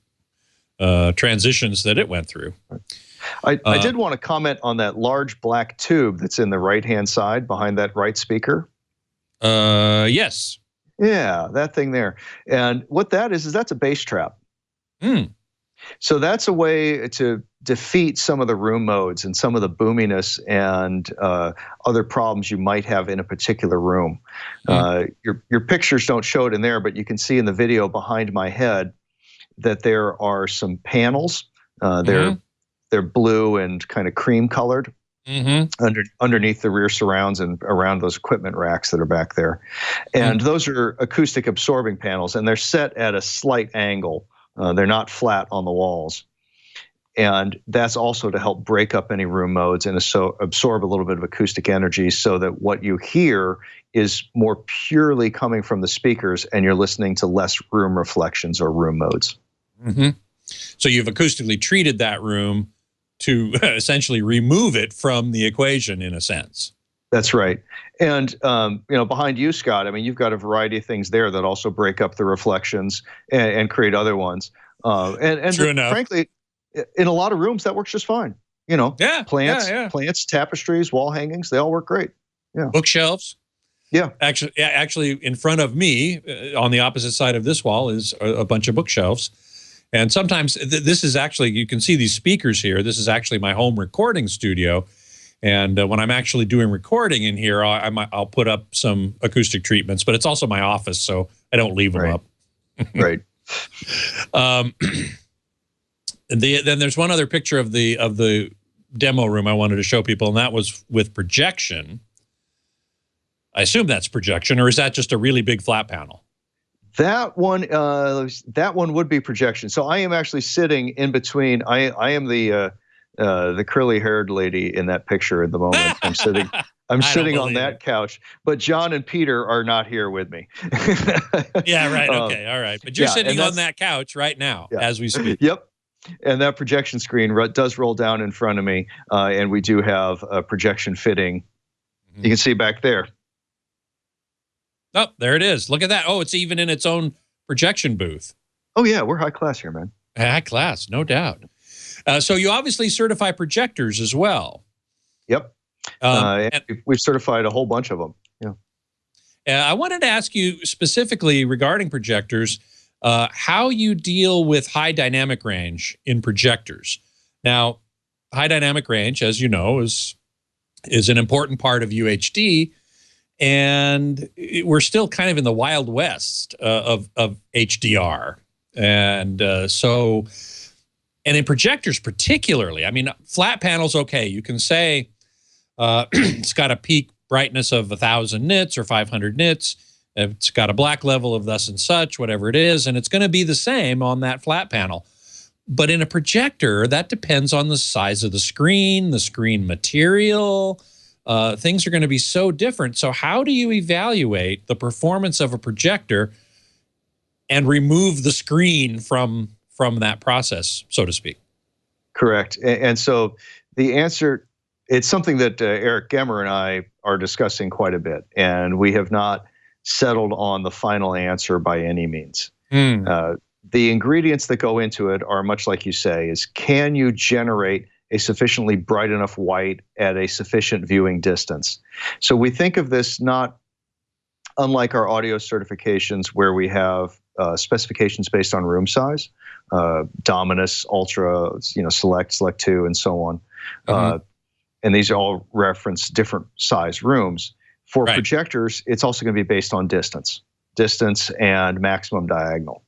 transitions that it went through. I did want to comment on that large black tube that's in the right-hand side behind that right speaker. Yes. Yeah, that thing there. And what that is that's a bass trap. So that's a way to defeat some of the room modes and some of the boominess and other problems you might have in a particular room. Your pictures don't show it in there, but you can see in the video behind my head that there are some panels. They're blue and kind of cream colored underneath the rear surrounds and around those equipment racks that are back there. And those are acoustic absorbing panels, and they're set at a slight angle. They're not flat on the walls. And that's also to help break up any room modes and so absorb a little bit of acoustic energy so that what you hear is more purely coming from the speakers and you're listening to less room reflections or room modes. So you've acoustically treated that room to essentially remove it from the equation in a sense. That's right. And, behind you, Scott, I mean, you've got a variety of things there that also break up the reflections and create other ones. And True enough. Frankly, in a lot of rooms, that works just fine. Plants, tapestries, wall hangings, they all work great. Yeah. Bookshelves. Yeah. Actually, in front of me, on the opposite side of this wall, is a bunch of bookshelves. And sometimes this is actually, you can see these speakers here. This is actually my home recording studio. And when I'm actually doing recording in here, I'll put up some acoustic treatments, but it's also my office, so I don't leave them up. Right. Then there's one other picture of the demo room I wanted to show people, and that was with projection. I assume that's projection, or is that just a really big flat panel? That one would be projection. So I am actually sitting in between. I am the curly-haired lady in that picture at the moment. I'm sitting on that couch, but John and Peter are not here with me. Yeah, right. Okay, all right. But you're sitting on that couch right now as we speak. Yep. And that projection screen does roll down in front of me, and we do have a projection fitting. You can see back there. Oh, there it is. Look at that. Oh, it's even in its own projection booth. Oh, yeah. We're high class here, man. High class, no doubt. So you obviously certify projectors as well. Yep. We've certified a whole bunch of them. Yeah. I wanted to ask you specifically regarding projectors, how you deal with high dynamic range in projectors. Now, high dynamic range, as you know, is an important part of UHD. And we're still kind of in the Wild West of HDR. And and in projectors particularly, I mean, flat panels, okay, you can say it's got a peak brightness of 1,000 nits or 500 nits. It's got a black level of thus and such, whatever it is, and it's going to be the same on that flat panel. But in a projector, that depends on the size of the screen material. Things are going to be so different. So how do you evaluate the performance of a projector and remove the screen from from that process, so to speak. Correct. And so the answer, it's something that Eric Gemmer and I are discussing quite a bit, and we have not settled on the final answer by any means. The ingredients that go into it are much like you say, is can you generate a sufficiently bright enough white at a sufficient viewing distance? So we think of this not unlike our audio certifications where we have specifications based on room size, Dominus, Ultra, Select, Select 2, and so on. And these all reference different size rooms. For projectors, it's also going to be based on distance and maximum diagonal.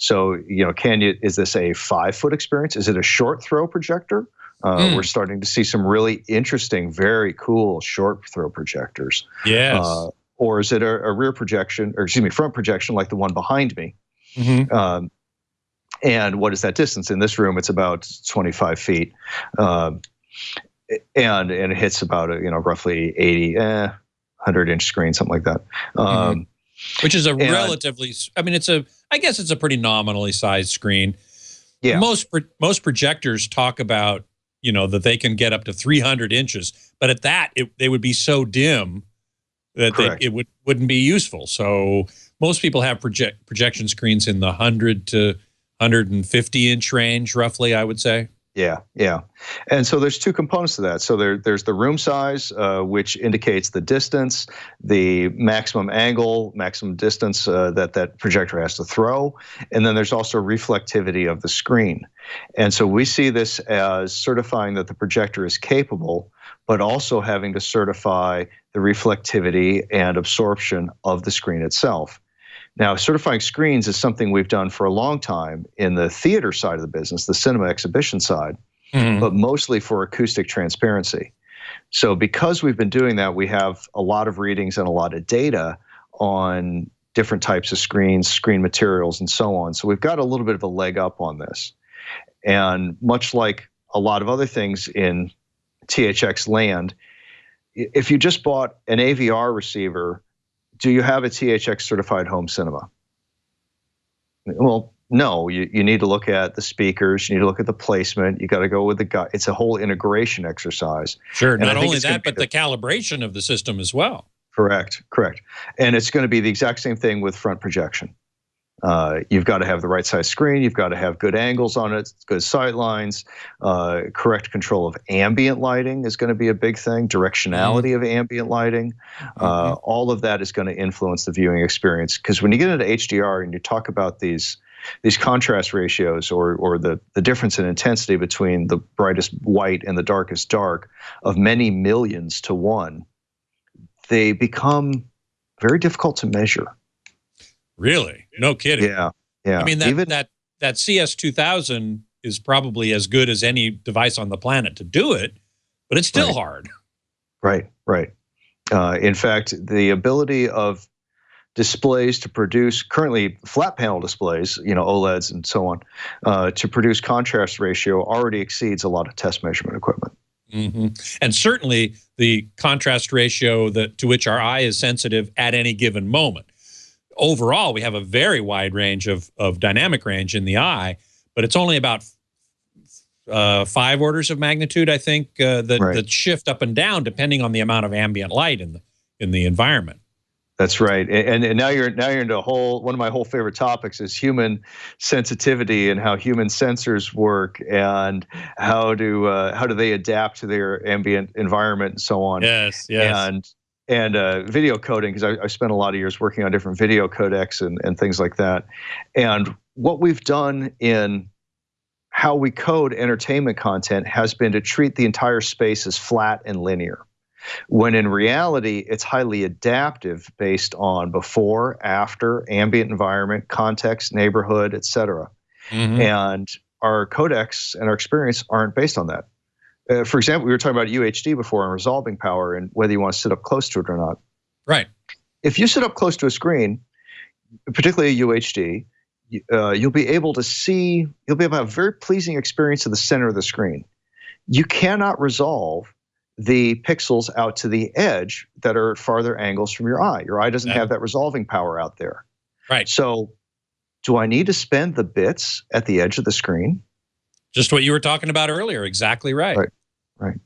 So, is this a 5-foot experience? Is it a short throw projector? We're starting to see some really interesting, very cool short throw projectors. Yes. Or is it a rear projection, front projection like the one behind me? And what is that distance? In this room, it's about 25 feet. And it hits about roughly 80, 100-inch screen, something like that. Which is a relatively, I guess it's a pretty nominally sized screen. Yeah. Most projectors talk about, that they can get up to 300 inches, but at that, they would be so dim that it wouldn't be useful. So most people have projection screens in the 100 to 150-inch range, roughly, I would say. Yeah. And so there's two components to that. So there's the room size, which indicates the distance, the maximum angle, maximum distance that projector has to throw. And then there's also reflectivity of the screen. And so we see this as certifying that the projector is capable, but also having to certify the reflectivity and absorption of the screen itself. Now, certifying screens is something we've done for a long time in the theater side of the business, the cinema exhibition side, but mostly for acoustic transparency. So because we've been doing that, we have a lot of readings and a lot of data on different types of screens, screen materials, and so on. So we've got a little bit of a leg up on this. And much like a lot of other things in THX land, if you just bought an AVR receiver, do you have a THX certified home cinema? Well, no, you need to look at the speakers, you need to look at the placement, you got to go with the guide. It's a whole integration exercise. Sure, not only that, but the calibration of the system as well. Correct. And it's going to be the exact same thing with front projection. You've got to have the right size screen. You've got to have good angles on it, good sight lines, correct control of ambient lighting is going to be a big thing, directionality of ambient lighting. All of that is going to influence the viewing experience. Because when you get into HDR and you talk about these contrast ratios or the difference in intensity between the brightest white and the darkest dark of many millions to one, they become very difficult to measure. Really? No kidding. Yeah. I mean, that CS2000 is probably as good as any device on the planet to do it, but it's still hard. Right. In fact, the ability of displays to produce, currently flat panel displays, OLEDs and so on, to produce contrast ratio already exceeds a lot of test measurement equipment. And certainly the contrast ratio to which our eye is sensitive at any given moment. Overall, we have a very wide range of dynamic range in the eye, but it's only about 5 orders of magnitude, I think, that shift up and down depending on the amount of ambient light in the environment. That's right, and now you're into one of my whole favorite topics is human sensitivity and how human sensors work and how do they adapt to their ambient environment and so on. Yes. And video coding, because I spent a lot of years working on different video codecs and things like that. And what we've done in how we code entertainment content has been to treat the entire space as flat and linear, when in reality, it's highly adaptive based on before, after, ambient environment, context, neighborhood, et cetera. And our codecs and our experience aren't based on that. For example, we were talking about UHD before and resolving power and whether you want to sit up close to it or not. Right. If you sit up close to a screen, particularly a UHD, you'll be able to have a very pleasing experience of the center of the screen. You cannot resolve the pixels out to the edge that are at farther angles from your eye. Your eye doesn't have that resolving power out there. Right. So Do I need to spend the bits at the edge of the screen? Just what you were talking about earlier. Exactly right. Right.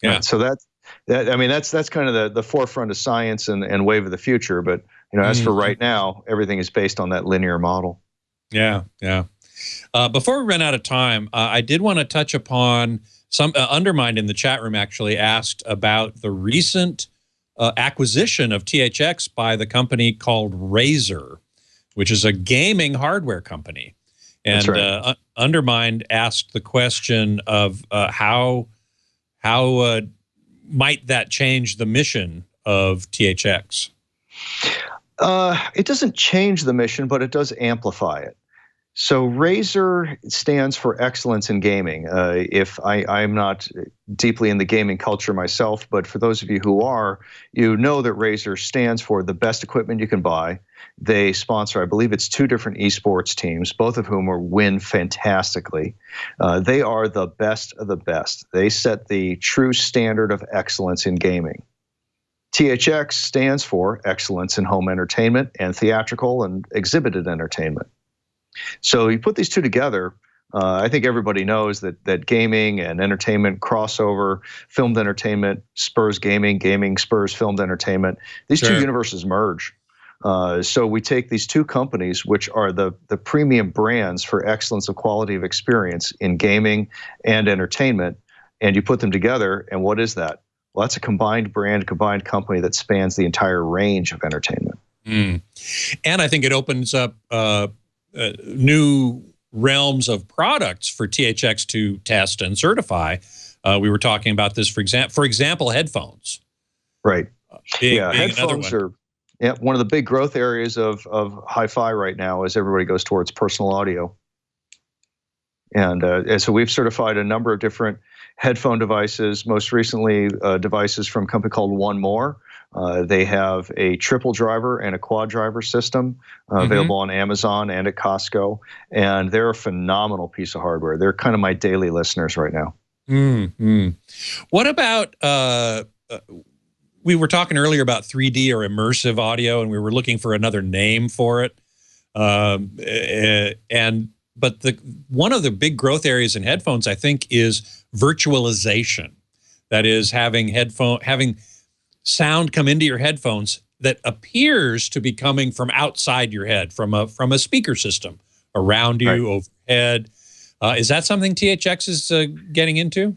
Yeah. Right. So that's kind of the forefront of science and wave of the future. But as for right now, everything is based on that linear model. Yeah. Before we run out of time, I did want to touch upon some Undermined in the chat room actually asked about the recent acquisition of THX by the company called Razer, which is a gaming hardware company. And That's right. Undermined asked the question of how might that change the mission of THX? It doesn't change the mission, but it does amplify it. So Razer stands for excellence in gaming. If I'm not deeply in the gaming culture myself, but for those of you who are, you know that Razer stands for the best equipment you can buy. They sponsor, I believe it's 2 different esports teams, both of whom win fantastically. They are the best of the best. They set the true standard of excellence in gaming. THX stands for excellence in home entertainment and theatrical and exhibited entertainment. So you put these two together, I think everybody knows that gaming and entertainment crossover, filmed entertainment spurs gaming, gaming spurs filmed entertainment. These two universes merge. So we take these two companies, which are the premium brands for excellence of quality of experience in gaming and entertainment, and you put them together, and what is that? Well, that's a combined brand, combined company that spans the entire range of entertainment. And I think it opens up new realms of products for THX to test and certify. We were talking about this, for example, headphones. Right. Being headphones are one of the big growth areas of hi-fi right now as everybody goes towards personal audio. And so we've certified a number of different headphone devices, most recently devices from a company called One More. They have a triple driver and a quad driver system available on Amazon and at Costco, and they're a phenomenal piece of hardware. They're kind of my daily listeners right now. What about, we were talking earlier about 3D or immersive audio, and we were looking for another name for it. But one of the big growth areas in headphones, I think, is virtualization. That is having sound come into your headphones that appears to be coming from outside your head, from a speaker system around you, overhead. Is that something THX is getting into?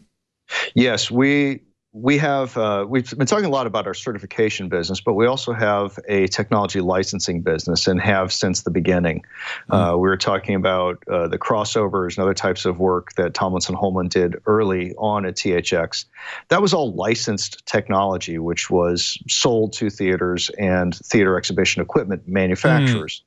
Yes, we've been talking a lot about our certification business, but we also have a technology licensing business and have since the beginning. We were talking about the crossovers and other types of work that Tomlinson Holman did early on at THX. That was all licensed technology, which was sold to theaters and theater exhibition equipment manufacturers.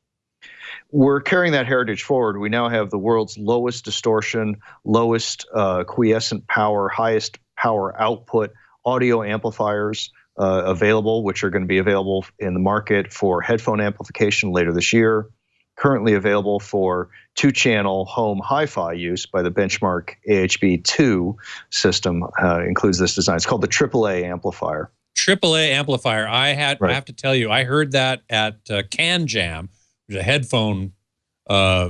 We're carrying that heritage forward. We now have the world's lowest distortion, lowest quiescent power, highest power output audio amplifiers available, which are going to be available in the market for headphone amplification later this year. Currently available for 2-channel home hi-fi use by the Benchmark AHB2 system. Includes this design. It's called the AAA amplifier. AAA amplifier. I have to tell you, I heard that at Can Jam, which is a headphone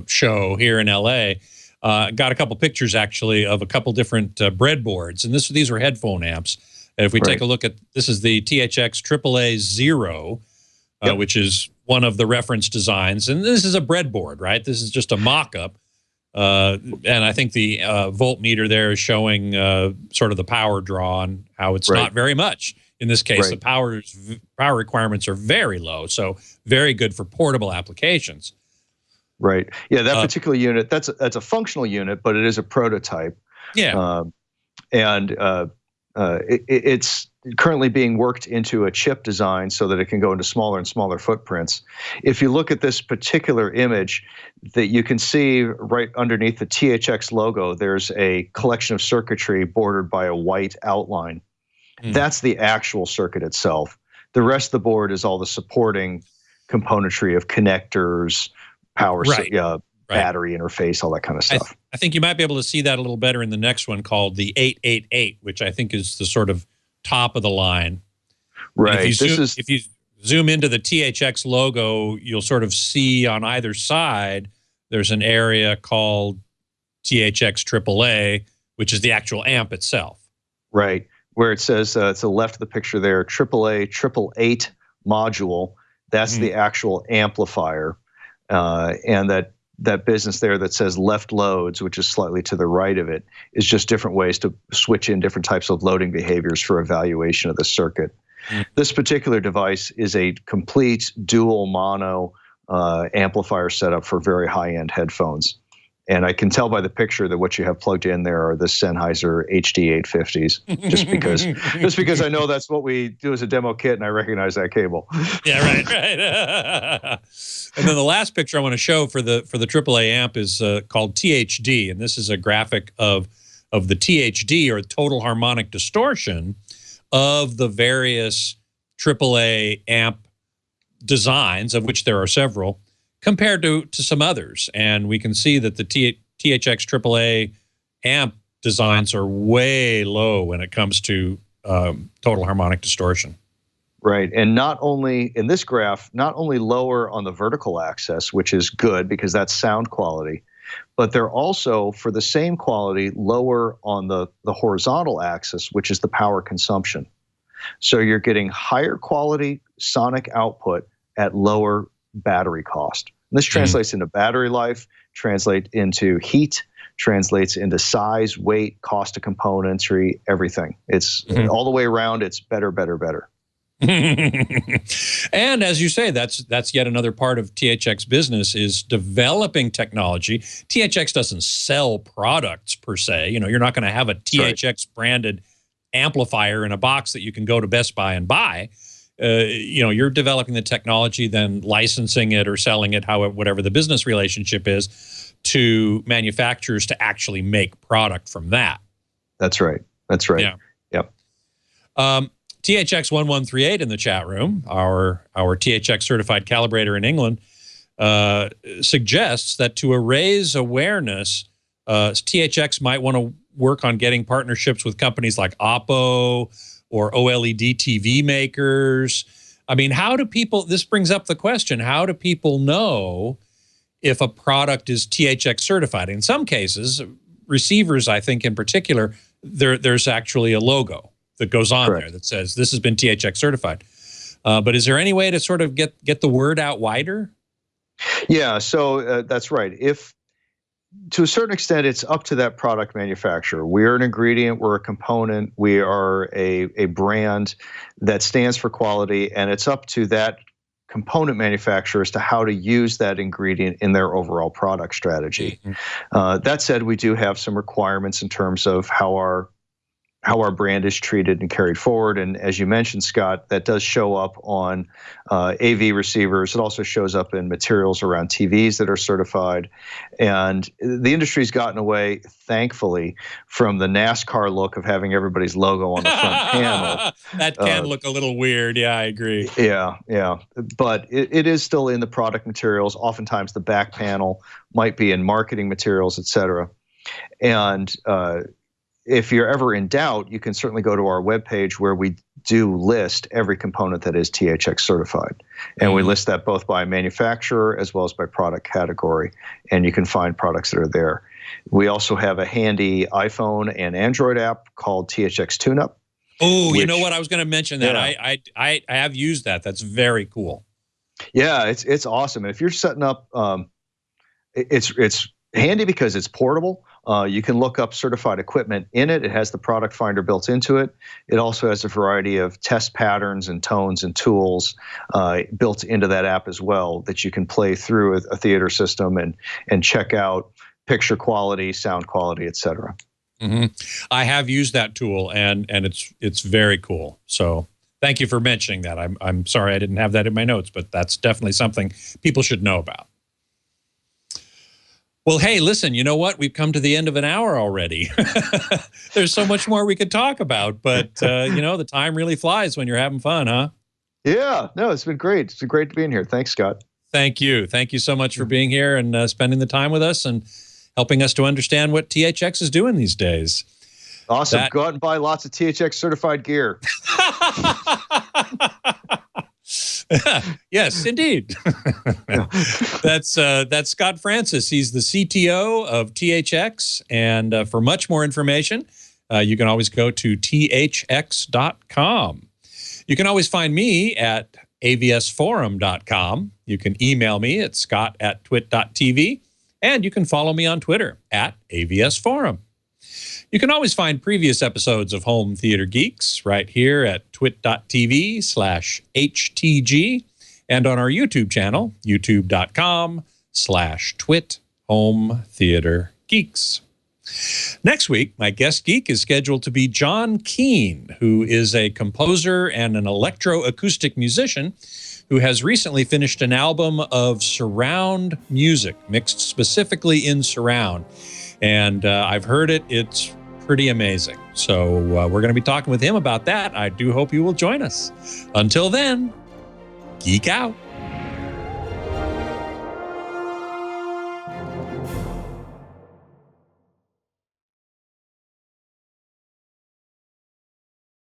show here in LA. Got a couple pictures actually of a couple different breadboards, and these were headphone amps. And if we take a look at, this is the THX AAA Zero, which is one of the reference designs, and this is a breadboard, right? This is just a mock-up, and I think the voltmeter there is showing sort of the power draw and how it's not very much. In this case, the power requirements are very low, so very good for portable applications. Right. Yeah, that particular unit, that's a functional unit, but it is a prototype. Yeah. It's currently being worked into a chip design so that it can go into smaller and smaller footprints. If you look at this particular image, that you can see right underneath the THX logo, there's a collection of circuitry bordered by a white outline. That's the actual circuit itself. The rest of the board is all the supporting componentry of connectors, power, battery interface, all that kind of stuff. I think you might be able to see that a little better in the next one called the 888, which I think is the sort of top of the line. Right. If you zoom into the THX logo, you'll sort of see on either side, there's an area called THX AAA, which is the actual amp itself. Right, where it says, to the left of the picture there, AAA 888 module. That's the actual amplifier. And that business there that says left loads, which is slightly to the right of it, is just different ways to switch in different types of loading behaviors for evaluation of the circuit. This particular device is a complete dual mono amplifier setup for very high-end headphones. And I can tell by the picture that what you have plugged in there are the Sennheiser HD 850s, just because I know that's what we do as a demo kit, and I recognize that cable. Yeah, right. And then the last picture I want to show for the AAA amp is called THD, and this is a graphic of the THD, or total harmonic distortion, of the various AAA amp designs, of which there are several, compared to some others. And we can see that the THX AAA amp designs are way low when it comes to total harmonic distortion. Right, and not only in this graph, not only lower on the vertical axis, which is good because that's sound quality, but they're also, for the same quality, lower on the horizontal axis, which is the power consumption. So you're getting higher quality sonic output at lower battery cost. And this translates into battery life, translates into heat, translates into size, weight, cost of componentry, everything. It's all the way around, it's better, better, better. And as you say, that's yet another part of THX business, is developing technology. THX doesn't sell products per se. You know, you're not going to have a THX branded amplifier in a box that you can go to Best Buy and buy. You know, you're developing the technology, then licensing it or selling it, however, whatever the business relationship is, to manufacturers to actually make product from that. That's right. That's right. Yeah. Yep. THX1138 in the chat room, our THX certified calibrator in England, suggests that to raise awareness, THX might want to work on getting partnerships with companies like Oppo or OLED TV makers. I mean, how do people, this brings up the question, how do people know if a product is THX certified? In some cases, receivers, I think in particular, there's actually a logo that goes on there that says this has been THX certified. But is there any way to sort of get the word out wider? Yeah, so that's right. If, to a certain extent, it's up to that product manufacturer. We're an ingredient, we're a component, we are a brand that stands for quality, and it's up to that component manufacturer as to how to use that ingredient in their overall product strategy. That said, we do have some requirements in terms of how our brand is treated and carried forward. And as you mentioned, Scott, that does show up on AV receivers. It also shows up in materials around TVs that are certified. And the industry's gotten away, thankfully, from the NASCAR look of having everybody's logo on the front panel. That can look a little weird. Yeah, I agree. Yeah, yeah. But it is still in the product materials. Oftentimes the back panel might be in marketing materials, et cetera. And if you're ever in doubt, you can certainly go to our webpage where we do list every component that is THX certified. And we list that both by manufacturer as well as by product category. And you can find products that are there. We also have a handy iPhone and Android app called THX TuneUp. Oh, you know what? I was going to mention that. Yeah. I have used that. That's very cool. Yeah, it's awesome. And if you're setting up, it's handy because it's portable. You can look up certified equipment in it. It has the product finder built into it. It also has a variety of test patterns and tones and tools built into that app as well that you can play through a theater system and check out picture quality, sound quality, et cetera. I have used that tool and it's very cool. So thank you for mentioning that. I'm sorry I didn't have that in my notes, but that's definitely something people should know about. Well, hey, listen, you know what? We've come to the end of an hour already. There's so much more we could talk about, but, you know, the time really flies when you're having fun, huh? Yeah, no, it's been great. It's been great to be in here. Thanks, Scott. Thank you. Thank you so much for being here and spending the time with us and helping us to understand what THX is doing these days. Awesome. Go out and buy lots of THX certified gear. Yes, indeed. That's Scott Francis. He's the CTO of THX. And for much more information, you can always go to thx.com. You can always find me at avsforum.com. You can email me at scott@twit.tv. And you can follow me on Twitter at avsforum. You can always find previous episodes of Home Theater Geeks right here at twit.tv/HTG and on our YouTube channel, youtube.com/twit Home Theater Geeks. Next week, my guest geek is scheduled to be John Keane, who is a composer and an electroacoustic musician who has recently finished an album of surround music, mixed specifically in surround. And I've heard it. It's pretty amazing. So we're going to be talking with him about that. I do hope you will join us. Until then, geek out.